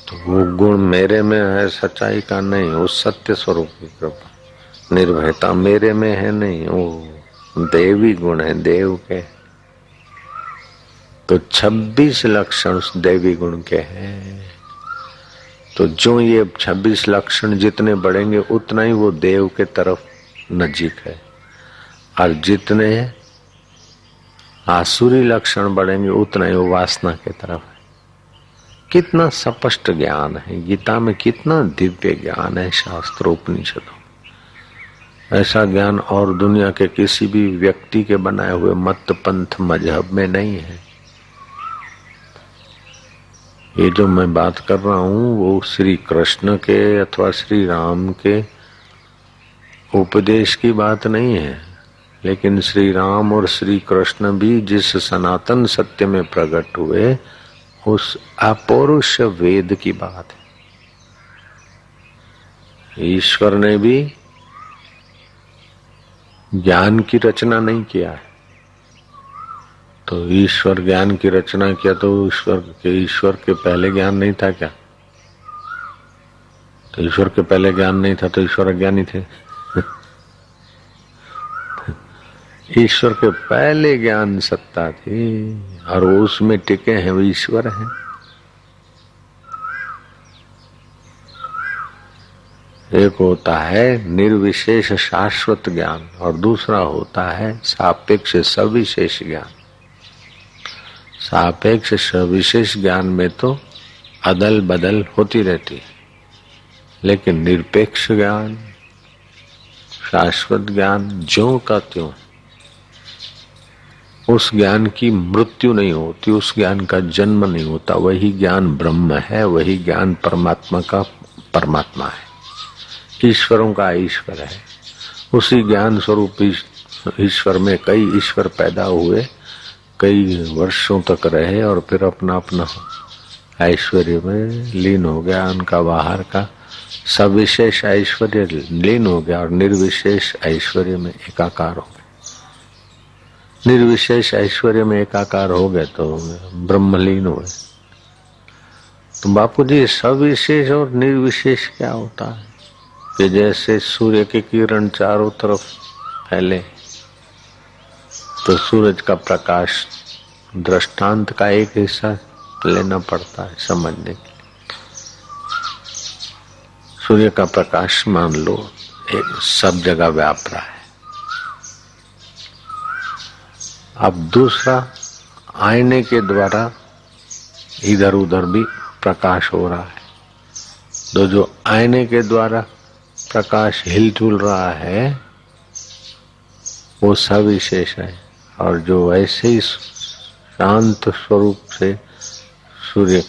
तो वो गुण मेरे में है, सच्चाई का नहीं, उस सत्य स्वरूप की कृपा। निर्भयता मेरे में है नहीं, वो देवी गुण है, देव के। तो 26 लक्षण उस देवी गुण के हैं। तो जो ये 26 लक्षण जितने बढ़ेंगे उतना ही वो देव के तरफ नजीक है, और जितने आसुरी लक्षण बढ़ेंगे उतना ही वो वासना के तरफ है। कितना स्पष्ट ज्ञान है गीता में, कितना दिव्य ज्ञान है शास्त्रोपनिषदों। ऐसा ज्ञान और दुनिया के किसी भी व्यक्ति के बनाए हुए मत पंथ मजहब में नहीं है। ये जो मैं बात कर रहा हूँ वो श्री कृष्ण के अथवा श्री राम के उपदेश की बात नहीं है, लेकिन श्री राम और श्री कृष्ण भी जिस सनातन सत्य में प्रकट हुए उस अपौरुष वेद की बात है। ईश्वर ने भी ज्ञान की रचना नहीं किया है, तो ईश्वर ज्ञान की रचना किया तो ईश्वर के पहले ज्ञान नहीं था क्या? तो ईश्वर के पहले ज्ञान नहीं था तो ईश्वर अज्ञानी थे। ईश्वर के पहले ज्ञान सत्ता थी और उसमें टिके हैं वो ईश्वर हैं। एक होता है निर्विशेष शाश्वत ज्ञान और दूसरा होता है सापेक्ष सविशेष ज्ञान। सापेक्ष सविशेष ज्ञान में तो अदल बदल होती रहती है, लेकिन निरपेक्ष ज्ञान शाश्वत ज्ञान ज्यों का त्यों, उस ज्ञान की मृत्यु नहीं होती, उस ज्ञान का जन्म नहीं होता। वही ज्ञान ब्रह्म है, वही ज्ञान परमात्मा का परमात्मा है, ईश्वरों का ईश्वर है। उसी ज्ञान स्वरूप ईश्वर में कई ईश्वर पैदा हुए, कई वर्षों तक रहे और फिर अपना अपना ऐश्वर्य में लीन हो गया। उनका बाहर का सविशेष ऐश्वर्य लीन हो गया और निर्विशेष ऐश्वर्य में एकाकार हो गया। निर्विशेष ऐश्वर्य में एकाकार हो गए तो ब्रह्मलीन हुए। तो बापू जी सविशेष और निर्विशेष क्या होता है कि जैसे सूर्य की किरण चारों तरफ फैले तो सूरज का प्रकाश दृष्टांत का एक हिस्सा लेना पड़ता है समझने के लिए। सूर्य का प्रकाश मान लो एक सब जगह व्याप रहा है। अब दूसरा आईने के द्वारा इधर उधर भी प्रकाश हो रहा है, तो जो आईने के द्वारा प्रकाश हिलजुल रहा है वो सविशेष है, और जो ऐसे ही शांत स्वरूप से सूर्य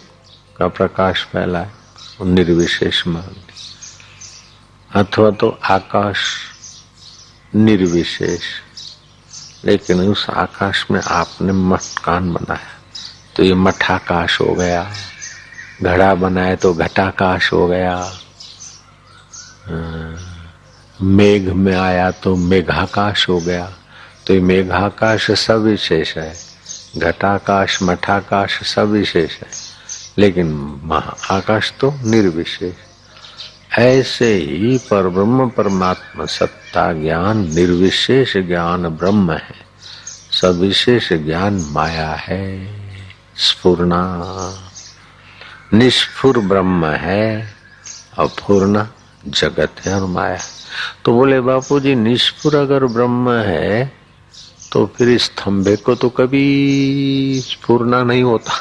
का प्रकाश फैला है वो निर्विशेष मान। अथवा तो आकाश निर्विशेष, लेकिन उस आकाश में आपने मटकान बनाया तो ये मठाकाश हो गया, घड़ा बनाए तो घटाकाश हो गया, मेघ में आया तो मेघाकाश हो गया। तो ये मेघाकाश सविशेष है, घटाकाश मठाकाश सविशेष है, लेकिन महाआकाश तो निर्विशेष। ऐसे ही परब्रह्म परमात्मा सत्ता ज्ञान निर्विशेष ज्ञान ब्रह्म है, सविशेष ज्ञान माया है, स्फुरना निष्फुर ब्रह्म है, अपूर्ण जगत है और माया। तो बोले बापू जी निष्फुर अगर ब्रह्म है तो फिर इस खंभे को तो कभी स्फुरना नहीं होता।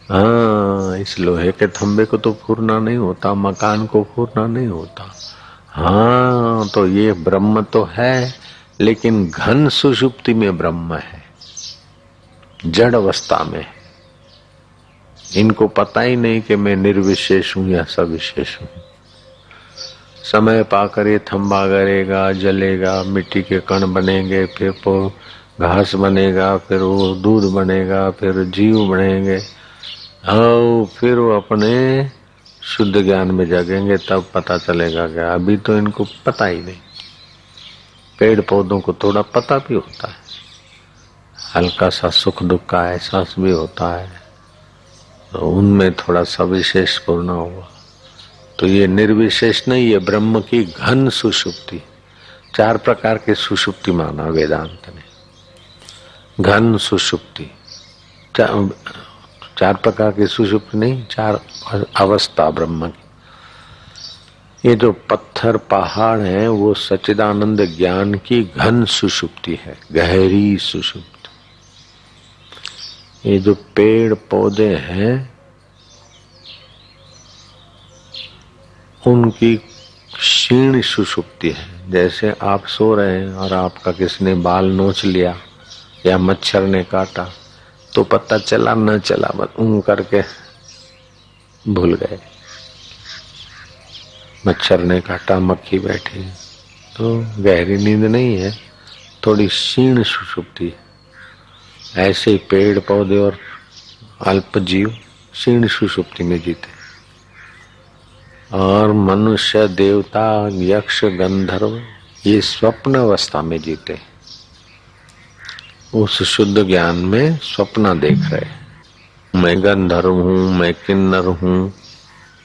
हाँ, इस लोहे के खंभे को तो फूरना नहीं होता, मकान को फूरना नहीं होता। हाँ, तो ये ब्रह्म तो है, लेकिन घन सुषुप्ति में ब्रह्म है, जड़ अवस्था में। इनको पता ही नहीं कि मैं निर्विशेष हूं या सविशेष हूं। समय पाकर ये थंबा गरेगा, जलेगा, मिट्टी के कण बनेंगे, फिर घास बनेगा, फिर वो दूध बनेगा, फिर जीव बनेंगे, और फिर वो अपने शुद्ध ज्ञान में जागेंगे, तब पता चलेगा कि अभी तो इनको पता ही नहीं। पेड़ पौधों को थोड़ा पता भी होता है, हल्का सा सुख दुख का एहसास भी होता है, तो उनमें थोड़ा सविशेष पूर्ण हुआ। तो ये निर्विशेष नहीं, ये ब्रह्म की घन सुषुप्ति। 4 प्रकार के सुषुप्ति माना वेदांत ने। घन सुषुप्ति 4 प्रकार की सुषुप्ति नहीं, 4 अवस्था ब्रह्म की। ये जो पत्थर पहाड़ है वो सच्चिदानंद ज्ञान की घन सुषुप्ति है, गहरी सुषुप्ति। ये जो पेड़ पौधे हैं उनकी क्षीण सुषुप्ति है। जैसे आप सो रहे हैं और आपका किसी ने बाल नोच लिया या मच्छर ने काटा तो पता चला न चला, बस करके भूल गए। मच्छर ने काटा, मक्खी बैठी, तो गहरी नींद नहीं है, थोड़ी क्षीण सुषुप्ति है। ऐसे ही पेड़ पौधे और अल्प जीव क्षीण सुषुप्ति में जीते, और मनुष्य, देवता, यक्ष, गंधर्व ये स्वप्न अवस्था में जीते। उस शुद्ध ज्ञान में स्वप्न देख रहे, मैं गंधर्व हूँ, मैं किन्नर हूँ,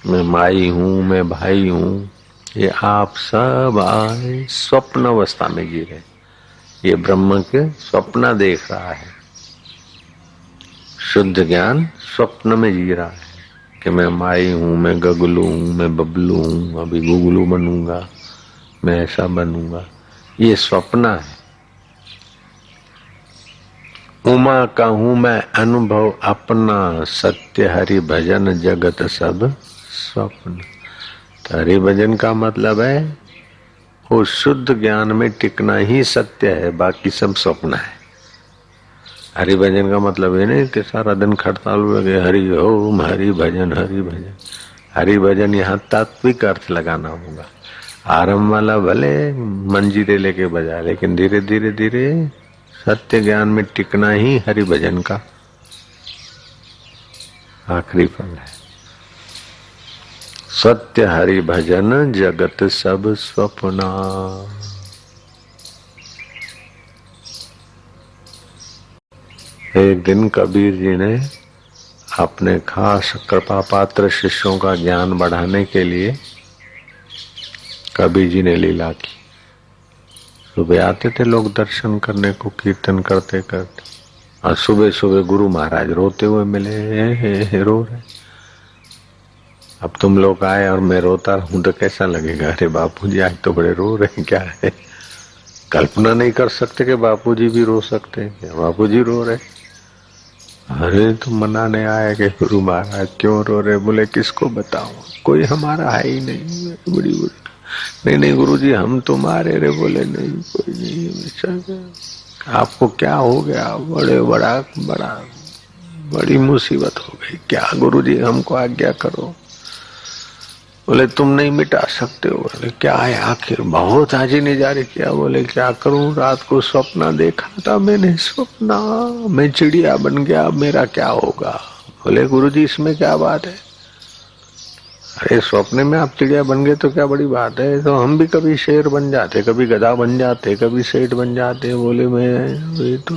मैं माई हूँ, मैं भाई हूँ, ये आप सब आए स्वप्न अवस्था में जी रहे। ये ब्रह्म के स्वप्न देख रहा है। शुद्ध ज्ञान स्वप्न में जी रहा है कि मैं माई हूँ, मैं गगलू हूँ, मैं बबलू हूँ, अभी गुगलू बनूंगा, मैं ऐसा बनूंगा। ये स्वप्न है। उमा का हूँ मैं अनुभव अपना, सत्य हरि भजन जगत सब स्वप्न। तो हरि भजन का मतलब है वो शुद्ध ज्ञान में टिकना ही सत्य है, बाकी सब स्वप्न है। हरि भजन का मतलब ये नहीं कि सारा दिन खड़ताल लगे हरि ओम हरि भजन हरि भजन। हरि भजन यहाँ तात्विक अर्थ लगाना होगा। आरंभ वाला भले मंजीरे लेके बजा, लेकिन धीरे धीरे धीरे सत्य ज्ञान में टिकना ही हरि भजन का आखिरी फल है। सत्य हरि भजन जगत सब स्वप्ना। एक दिन कबीर जी ने अपने खास कृपा पात्र शिष्यों का ज्ञान बढ़ाने के लिए कबीर जी ने लीला की। सुबह आते थे लोग दर्शन करने को, कीर्तन करते करते, और सुबह सुबह गुरु महाराज रोते हुए मिले, रो रहे। अब तुम लोग आए और मैं रोता हूं तो कैसा लगेगा? अरे बापूजी आज तो बड़े रो रहे हैं, क्या है? कल्पना नहीं कर सकते कि बापूजी भी रो सकते हैं। बापूजी रो रहे। अरे तुम मनाने आए कि गुरु महाराज क्यों रो रहे? बोले किसको बताऊं, कोई हमारा है ही नहीं। बड़ी नहीं नहीं गुरुजी हम तुम्हारे रे। बोले नहीं कोई नहीं। आपको क्या हो गया? बड़ी मुसीबत हो गई। क्या गुरुजी हमको आज्ञा करो। बोले तुम नहीं मिटा सकते हो। बोले क्या है आखिर? बहुत हाजी ने जारी किया। बोले क्या करूं, रात को सपना देखा था मैंने। सपना मैं चिड़िया बन गया, मेरा क्या होगा? बोले गुरुजी इसमें क्या बात है? अरे स्वप्ने में आप चिड़िया बन गए तो क्या बड़ी बात है? तो हम भी कभी शेर बन जाते, कभी गधा बन जाते, कभी सेठ बन जाते। बोले मैं तो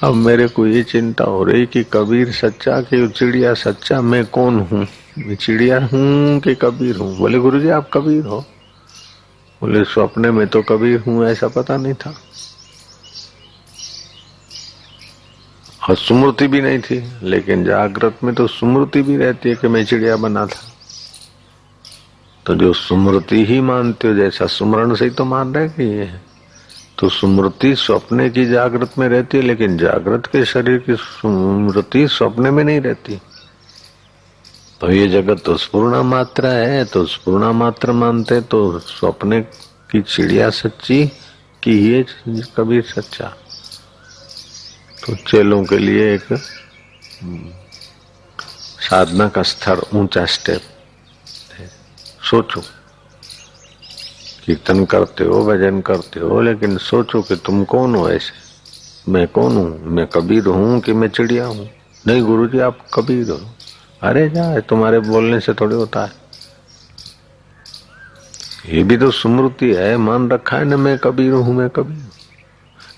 अब मेरे को ये चिंता हो रही कि कबीर सच्चा कि चिड़िया सच्चा, मैं कौन हूँ? मैं चिड़िया हूँ कि कबीर हूँ? बोले गुरुजी आप कबीर हो। बोले स्वप्ने में तो कबीर हूँ ऐसा पता नहीं था, और स्मृति भी नहीं थी। लेकिन जागृत में तो स्मृति भी रहती है कि मैं चिड़िया बना था। तो जो स्मृति ही मानते हो, जैसा सुमरण से ही तो मान रहे कि ये है, तो स्मृति स्वप्ने की जागृत में रहती है, लेकिन जागृत के शरीर की स्मृति स्वप्ने में नहीं रहती। तो ये जगत तो स्फुरणा मात्रा है, तो स्फुरणा मात्र मानते तो स्वप्ने की चिड़िया सच्ची कि ये कबीर सच्चा। तो चेलों के लिए एक साधना का स्तर, ऊंचा स्टेप है। सोचो, कीर्तन करते हो, भजन करते हो, लेकिन सोचो कि तुम कौन हो। ऐसे मैं कौन हूँ? मैं कबीर हूँ कि मैं चिड़िया हूँ? नहीं गुरुजी आप कबीर हो। अरे जाए, तुम्हारे बोलने से थोड़ी होता है। ये भी तो स्मृति है, मान रखा है ना मैं कबीर हूँ, मैं कबीर।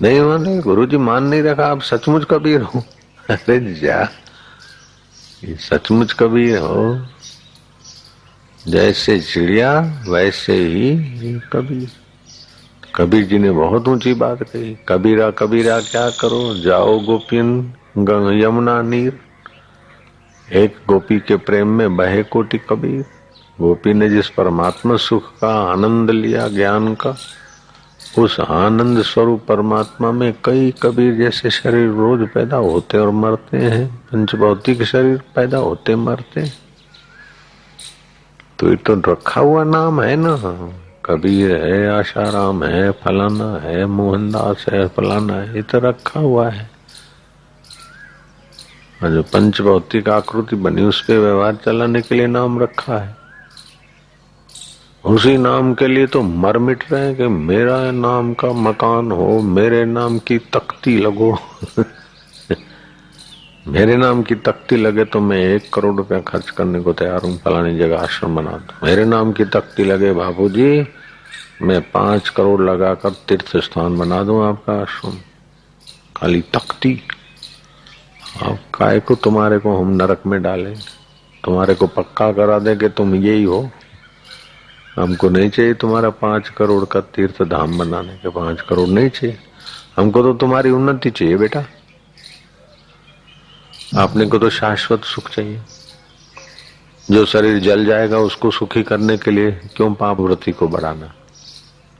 नहीं मान गुरुजी, मान नहीं रखा, आप सचमुच कबीर हो। अरे जा, ये सचमुच कबीर हो। जैसे चिड़िया वैसे ही कबीर। कबीर जी ने बहुत ऊंची बात कही। कबीरा कबीरा क्या करो, जाओ गोपियन यमुना नीर। एक गोपी के प्रेम में बहे कोटि कबीर। गोपी ने जिस परमात्मा सुख का आनंद लिया, ज्ञान का, उस आनंद स्वरूप परमात्मा में कई कबीर जैसे शरीर रोज पैदा होते और मरते हैं। पंचभौतिक शरीर पैदा होते मरते। तो ये तो रखा हुआ नाम है ना। कबीर है, आशाराम है, फलाना है, मोहनदास है, फलाना है, ये तो रखा हुआ है। और जो पंच भौतिक आकृति बनी उस पे व्यवहार चलाने के लिए नाम रखा है। उसी नाम के लिए तो मर मिट रहे हैं कि मेरा नाम का मकान हो, मेरे नाम की तख्ती लगो। मेरे नाम की तख्ती लगे तो मैं 1 करोड़ रुपया खर्च करने को तैयार हूँ, फलानी जगह आश्रम बना दो। मेरे नाम की तख्ती लगे बाबूजी, मैं 5 करोड़ लगाकर तीर्थ स्थान बना दूं आपका आश्रम। खाली तख्ती। आप काय को तुम्हारे को हम नरक में डालें, तुम्हारे को पक्का करा दें कि तुम यही हो। हमको नहीं चाहिए तुम्हारा 5 करोड़ का तीर्थ धाम बनाने के, 5 करोड़ नहीं चाहिए हमको, तो तुम्हारी उन्नति चाहिए बेटा। आपने को तो शाश्वत सुख चाहिए। जो शरीर जल जाएगा उसको सुखी करने के लिए क्यों पाप वृत्ति को बढ़ाना।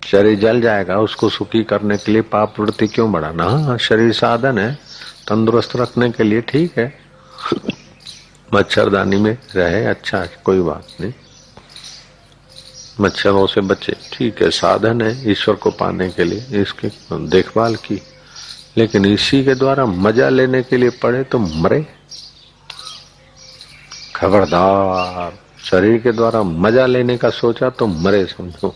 शरीर जल जाएगा उसको सुखी करने के लिए पाप वृत्ति क्यों बढ़ाना। हाँ, शरीर साधन है तंदुरुस्त रखने के लिए, ठीक है। मच्छरदानी में रहे, अच्छा है, कोई बात नहीं, मच्छरों से बचे, ठीक है, साधन है ईश्वर को पाने के लिए, इसकी देखभाल की। लेकिन इसी के द्वारा मजा लेने के लिए पड़े तो मरे। खबरदार, शरीर के द्वारा मजा लेने का सोचा तो मरे समझो।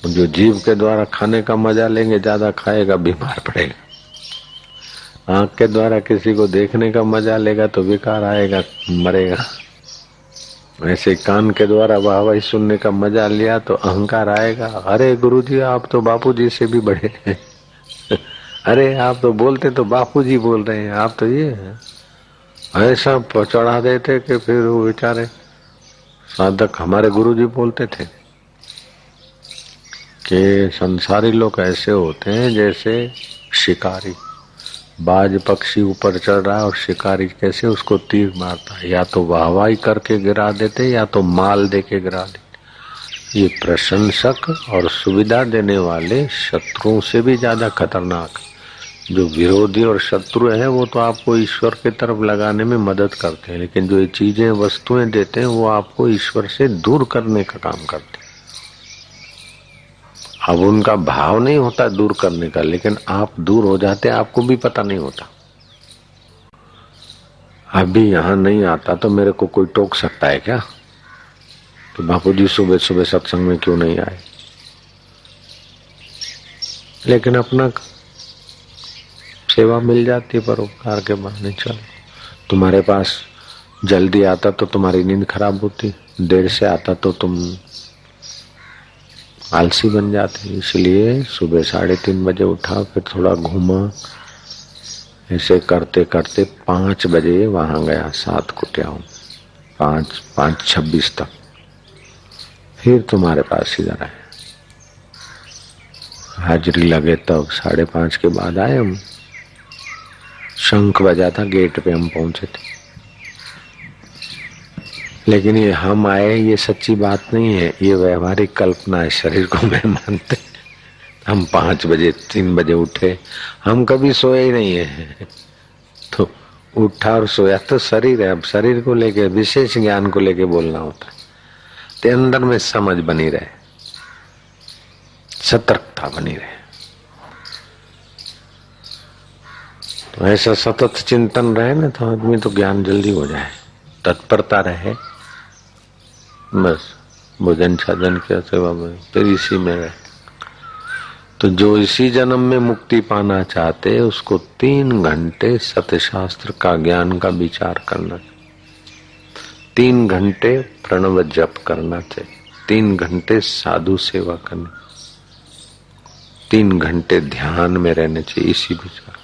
जो जीव के द्वारा खाने का मजा लेंगे, ज्यादा खाएगा बीमार पड़ेगा। आंख के द्वारा किसी को देखने का मजा लेगा तो विकार आएगा, मरेगा। ऐसे कान के द्वारा वाहवाही सुनने का मजा लिया तो अहंकार आएगा। अरे गुरुजी आप तो बापूजी से भी बड़े हैं। अरे आप तो बोलते तो बापूजी बोल रहे हैं, आप तो ये हैं। ऐसा चढ़ा देते कि फिर वो बेचारे साधक हमारे गुरुजी बोलते थे कि संसारी लोग ऐसे होते हैं जैसे शिकारी। बाज पक्षी ऊपर चढ़ रहा है और शिकारी कैसे उसको तीर मारता है, या तो वाहवाही करके गिरा देते या तो माल देके गिरा देते। ये प्रशंसक और सुविधा देने वाले शत्रुओं से भी ज्यादा खतरनाक। जो विरोधी और शत्रु है वो तो आपको ईश्वर की तरफ लगाने में मदद करते हैं, लेकिन जो ये चीजें वस्तुएं देते हैं वो आपको ईश्वर से दूर करने का काम करते हैं। अब उनका भाव नहीं होता दूर करने का, लेकिन आप दूर हो जाते, आपको भी पता नहीं होता। अभी यहाँ नहीं आता तो मेरे को कोई टोक सकता है क्या कि बापूजी सुबह सुबह सत्संग में क्यों नहीं आए। लेकिन अपना सेवा मिल जाती है परोपकार के बहाने। चलो, तुम्हारे पास जल्दी आता तो तुम्हारी नींद खराब होती, देर से आता तो तुम आलसी बन जाते। इसलिए सुबह 3:30 बजे उठा, फिर थोड़ा घूमा, ऐसे करते करते 5 बजे वहां गया। 7 को क्या हूं, 5:26 तक फिर तुम्हारे पास इधर आए। हाजिरी लगे तब 5:30 के बाद आए हम। शंख बजा था, गेट पे हम पहुंचे थे। लेकिन ये हम आए ये सच्ची बात नहीं है, ये व्यवहारिक कल्पना है। शरीर को मैं मानते हम 5 बजे 3 बजे उठे, हम कभी सोए ही नहीं है। तो उठा और सोया तो शरीर है। अब शरीर को लेके, विशेष ज्ञान को लेके बोलना होता है तो अंदर में समझ बनी रहे, सतर्कता बनी रहे। तो ऐसा सतत चिंतन रहे ना तो आदमी तो ज्ञान जल्दी हो जाए। तत्परता रहे, बस भोजन साधन की सेवा में फिर इसी में रहे। तो जो इसी जन्म में मुक्ति पाना चाहते हैं उसको 3 घंटे सत्य शास्त्र का ज्ञान का विचार करना चाहिए, 3 घंटे प्रणव जप करना चाहिए, 3 घंटे साधु सेवा करनी, 3 घंटे ध्यान में रहने चाहिए इसी विचार,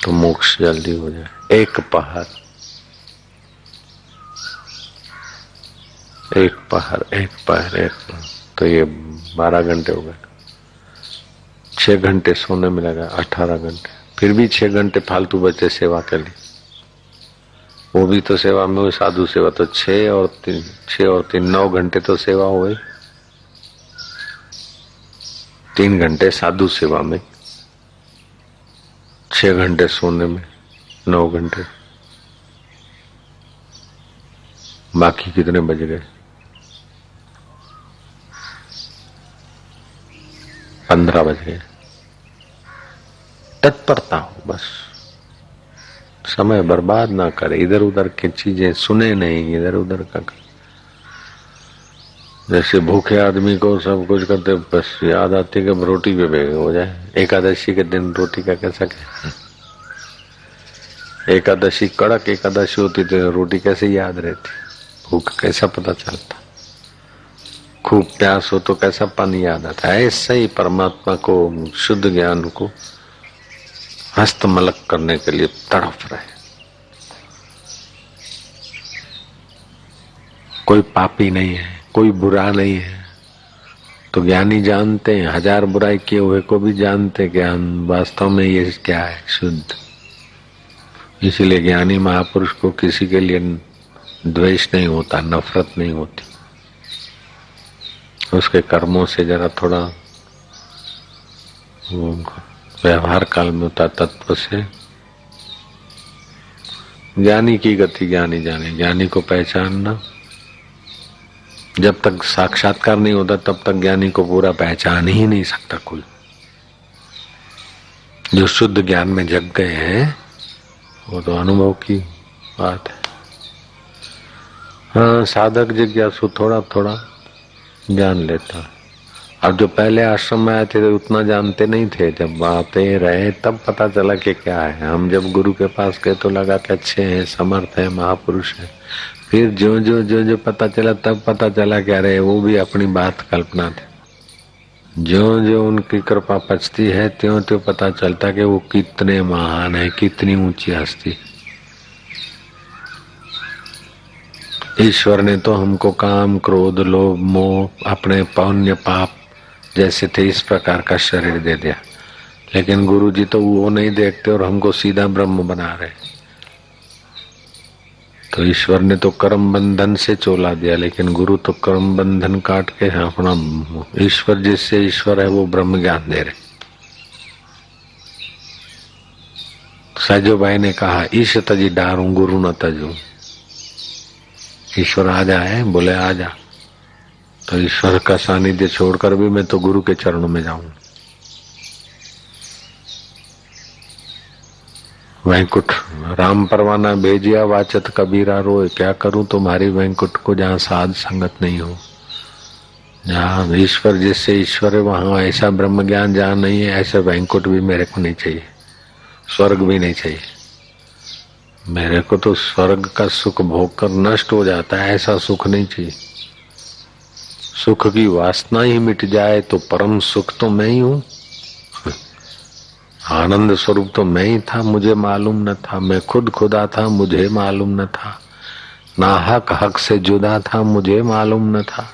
तो मोक्ष जल्दी हो जाए। एक पहर तो ये 12 घंटे हो गए। 6 घंटे सोने में लगा, 18 घंटे, फिर भी 6 घंटे फालतू बचे सेवा के लिए। वो भी तो सेवा में हुई, साधु सेवा तो 6 और 3 9 घंटे तो सेवा हुई। 3 घंटे साधु सेवा में, 6 घंटे सोने में, 9 घंटे, बाकी कितने बज गए? 15 बज गए। तत्परता हो बस। समय बर्बाद ना करे, इधर उधर की चीजें सुने नहीं, इधर उधर का। जैसे भूखे आदमी को सब कुछ करते, बस याद आती कि रोटी पे बेग हो जाए। एकादशी के दिन रोटी का कैसा क्या, एकादशी कड़क एकादशी होती तो रोटी कैसे याद रहती, भूख कैसा पता चलता, खूब प्यास हो तो कैसा पानी याद आता है। ऐसे ही परमात्मा को, शुद्ध ज्ञान को हस्तमलक करने के लिए तड़प रहे। कोई पापी नहीं है, कोई बुरा नहीं है, तो ज्ञानी जानते हैं, हजार बुराई किए हुए को भी जानते कि हम वास्तव में ये क्या है, शुद्ध। इसीलिए ज्ञानी महापुरुष को किसी के लिए द्वेष नहीं होता, नफरत नहीं होती। उसके कर्मों से जरा थोड़ा व्यवहार काल में होता, तत्व से। ज्ञानी की गति ज्ञानी जाने, ज्ञानी को पहचानना। जब तक साक्षात्कार नहीं होता तब तक ज्ञानी को पूरा पहचान ही नहीं सकता कोई। जो शुद्ध ज्ञान में जग गए हैं वो तो अनुभव की बात है। हाँ, साधक जिज्ञासु थोड़ा थोड़ा जान लेता। अब जो पहले आश्रम में आए थे तो उतना जानते नहीं थे, जब आते रहे तब पता चला कि क्या है। हम जब गुरु के पास गए तो लगा कि अच्छे हैं, समर्थ हैं, महापुरुष हैं। फिर जो जो जो जो पता चला तब पता चला कि अरे वो भी अपनी बात कल्पना थी। जो जो उनकी कृपा पचती है त्यों त्यों पता चलता कि वो कितने महान है, कितनी ऊंची हस्ती। ईश्वर ने तो हमको काम, क्रोध, लोभ, मोह, अपने पुण्य पाप जैसे थे इस प्रकार का शरीर दे दिया, लेकिन गुरु जी तो वो नहीं देखते और हमको सीधा ब्रह्म बना रहे। तो ईश्वर ने तो कर्म बंधन से चोला दिया, लेकिन गुरु तो कर्म बंधन काट के अपना ईश्वर जिससे ईश्वर है वो ब्रह्म ज्ञान दे रहे। साजो भाई ने कहा, ईश तजी डारूं गुरु न तजू। ईश्वर आ जाए, बोले आ जा, तो ईश्वर का सानिध्य छोड़कर भी मैं तो गुरु के चरणों में जाऊं। वैंकुट राम परवाना भेजिया वाचत कबीरा रोए। क्या करूं तुम्हारी वैंकुट को, जहाँ साध संगत नहीं हो, जहाँ ईश्वर जिससे ईश्वर है वहां ऐसा ब्रह्म ज्ञान जहाँ नहीं है, ऐसा वैंकुट भी मेरे को नहीं चाहिए, स्वर्ग भी नहीं चाहिए। मेरे को तो स्वर्ग का सुख भोग कर नष्ट हो जाता है, ऐसा सुख नहीं चाहिए। सुख की वासना ही मिट जाए तो परम सुख तो मैं ही हूं। आनंद स्वरूप तो मैं ही था, मुझे मालूम न था। मैं खुद खुदा था, मुझे मालूम न था। ना हक हक से जुदा था, मुझे मालूम न था।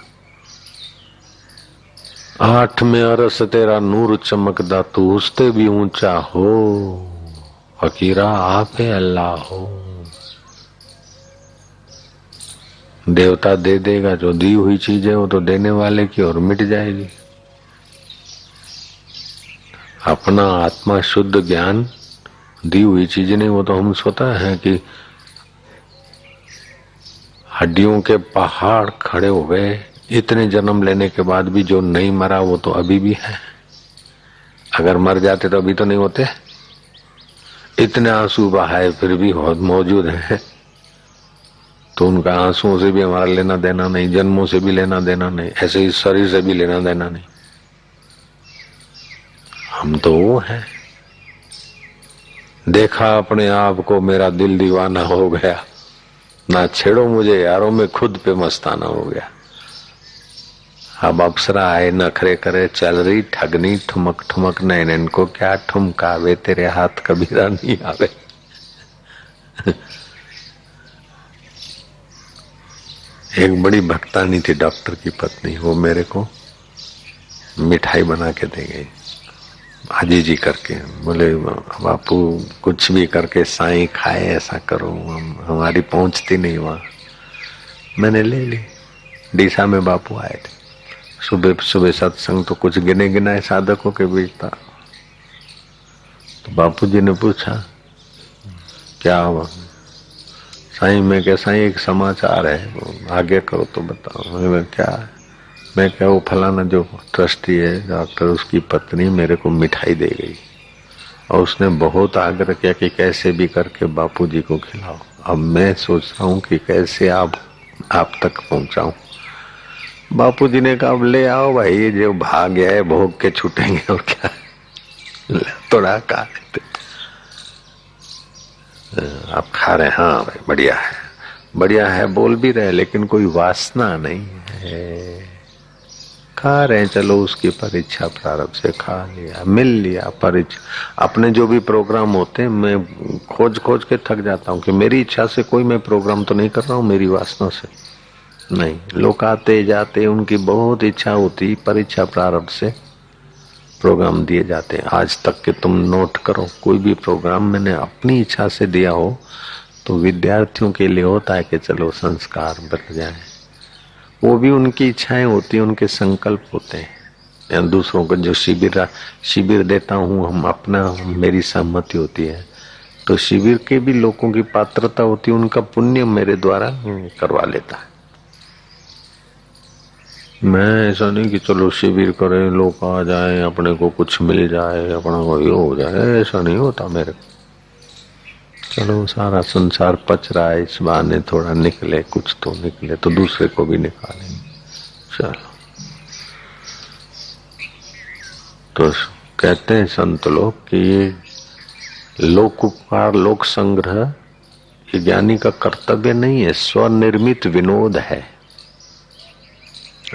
आठ में अरस तेरा नूर चमकदा, तू उससे भी ऊंचा हो। फकीरा आपे अल्लाह हो। देवता दे देगा, जो दी हुई चीज है वो तो देने वाले की और मिट जाएगी। अपना आत्मा शुद्ध ज्ञान दी हुई चीज नहीं, वो तो हम सोता है कि हड्डियों के पहाड़ खड़े हो गए। इतने जन्म लेने के बाद भी जो नहीं मरा वो तो अभी भी है। अगर मर जाते तो अभी तो नहीं होते। इतने आंसू बहाए फिर भी मौजूद है, तो उनका आंसुओं से भी हमारा लेना देना नहीं, जन्मों से भी लेना देना नहीं, ऐसे ही शरीर से भी लेना देना नहीं। हम तो वो हैं। देखा अपने आप को, मेरा दिल दीवाना हो गया। ना छेड़ो मुझे यारों में खुद पे मस्ताना हो गया। अब अप्सरा आए, नखरे करे, चल रही ठगनी, ठुमक ठुमक नैनन को क्या ठुमकावे, तेरे हाथ कबीरा नहीं आवे। एक बड़ी भक्तानी थी, डॉक्टर की पत्नी, वो मेरे को मिठाई बना के दे गई, हाजी जी करके। बोले बापू कुछ भी करके साईं खाए, ऐसा करो, हमारी पहुंचती नहीं वहां। मैंने ले ली। डीसा में बापू आए थे, सुबह सुबह सत्संग तो कुछ गिने गिनाए साधकों के बीच था। तो बापू जी ने पूछा क्या हुआ। साईं, मैं क्या साईं एक समाचार है, आगे करो तो बताओ। मैं क्या है? मैं क्या, वो फलाना जो ट्रस्टी है डॉक्टर, उसकी पत्नी मेरे को मिठाई दे गई। और उसने बहुत आग्रह किया कि कैसे भी करके बापूजी को खिलाओ। अब मैं सोच रहा हूँ कि कैसे आप तक पहुंचाऊं। बापूजी ने कहा अब ले आओ भाई, ये जो भाग गया है भोग के छूटेंगे और क्या। थोड़ा खा लेते। आप खा रहे हैं? हाँ भाई बढ़िया है, बढ़िया है बोल भी रहे, लेकिन कोई वासना नहीं है। खा रहे हैं, चलो उसकी परीक्षा प्रारब्ध से खा लिया, मिल लिया परीक्षा। अपने जो भी प्रोग्राम होते हैं मैं खोज खोज के थक जाता हूँ कि मेरी इच्छा से कोई मैं प्रोग्राम तो नहीं कर रहा हूँ, मेरी वासना से नहीं। लोग आते जाते, उनकी बहुत इच्छा होती, परीक्षा प्रारब्ध से प्रोग्राम दिए जाते हैं। आज तक के तुम नोट करो, कोई भी प्रोग्राम मैंने अपनी इच्छा से दिया हो तो विद्यार्थियों के लिए होता है कि चलो संस्कार बढ़ जाए। वो भी उनकी इच्छाएं होती हैं, उनके संकल्प होते हैं। या दूसरों को जो शिविर देता हूँ हम अपना, मेरी सहमति होती है, तो शिविर के भी लोगों की पात्रता होती है, उनका पुण्य मेरे द्वारा करवा लेता है। मैं ऐसा नहीं कि चलो शिविर करें, लोग आ जाए, अपने को कुछ मिल जाए, अपना को ये हो जाए, ऐसा नहीं होता मेरे को। चलो सारा संसार पच रहा है, इस बहाने थोड़ा निकले, कुछ तो निकले तो दूसरे को भी निकालेंगे। चलो तो कहते हैं संत लोग कि ये लोक उपकार, लोक संग्रह ये ज्ञानी का कर्तव्य नहीं है, स्वनिर्मित विनोद है।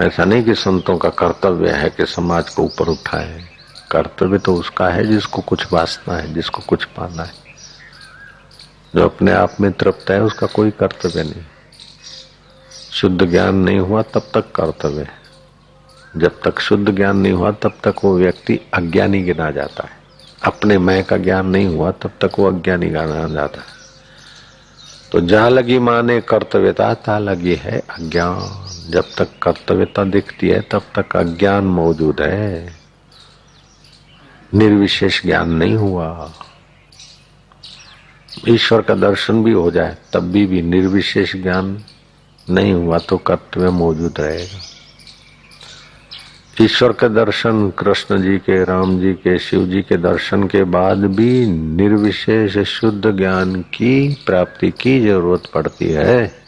ऐसा नहीं कि संतों का कर्तव्य है कि समाज को ऊपर उठाए। कर्तव्य तो उसका है जिसको कुछ वासना है, जिसको कुछ पाना है। जो अपने आप में तृप्त है उसका कोई कर्तव्य नहीं। शुद्ध ज्ञान नहीं हुआ तब तक कर्तव्य है। जब तक शुद्ध ज्ञान नहीं हुआ तब तक वो व्यक्ति अज्ञानी गिना जाता है। अपने मैं का ज्ञान नहीं हुआ तब तक वो अज्ञानी गिना जाता है। तो जहां लगी माने कर्तव्यता, ता लगी है अज्ञान। जब तक कर्तव्यता दिखती है तब तक अज्ञान मौजूद है, निर्विशेष ज्ञान नहीं हुआ। ईश्वर का दर्शन भी हो जाए तब भी निर्विशेष ज्ञान नहीं हुआ तो कर्तव्य मौजूद रहेगा। ईश्वर के दर्शन, कृष्ण जी के, राम जी के, शिव जी के दर्शन के बाद भी निर्विशेष शुद्ध ज्ञान की प्राप्ति की जरूरत पड़ती है।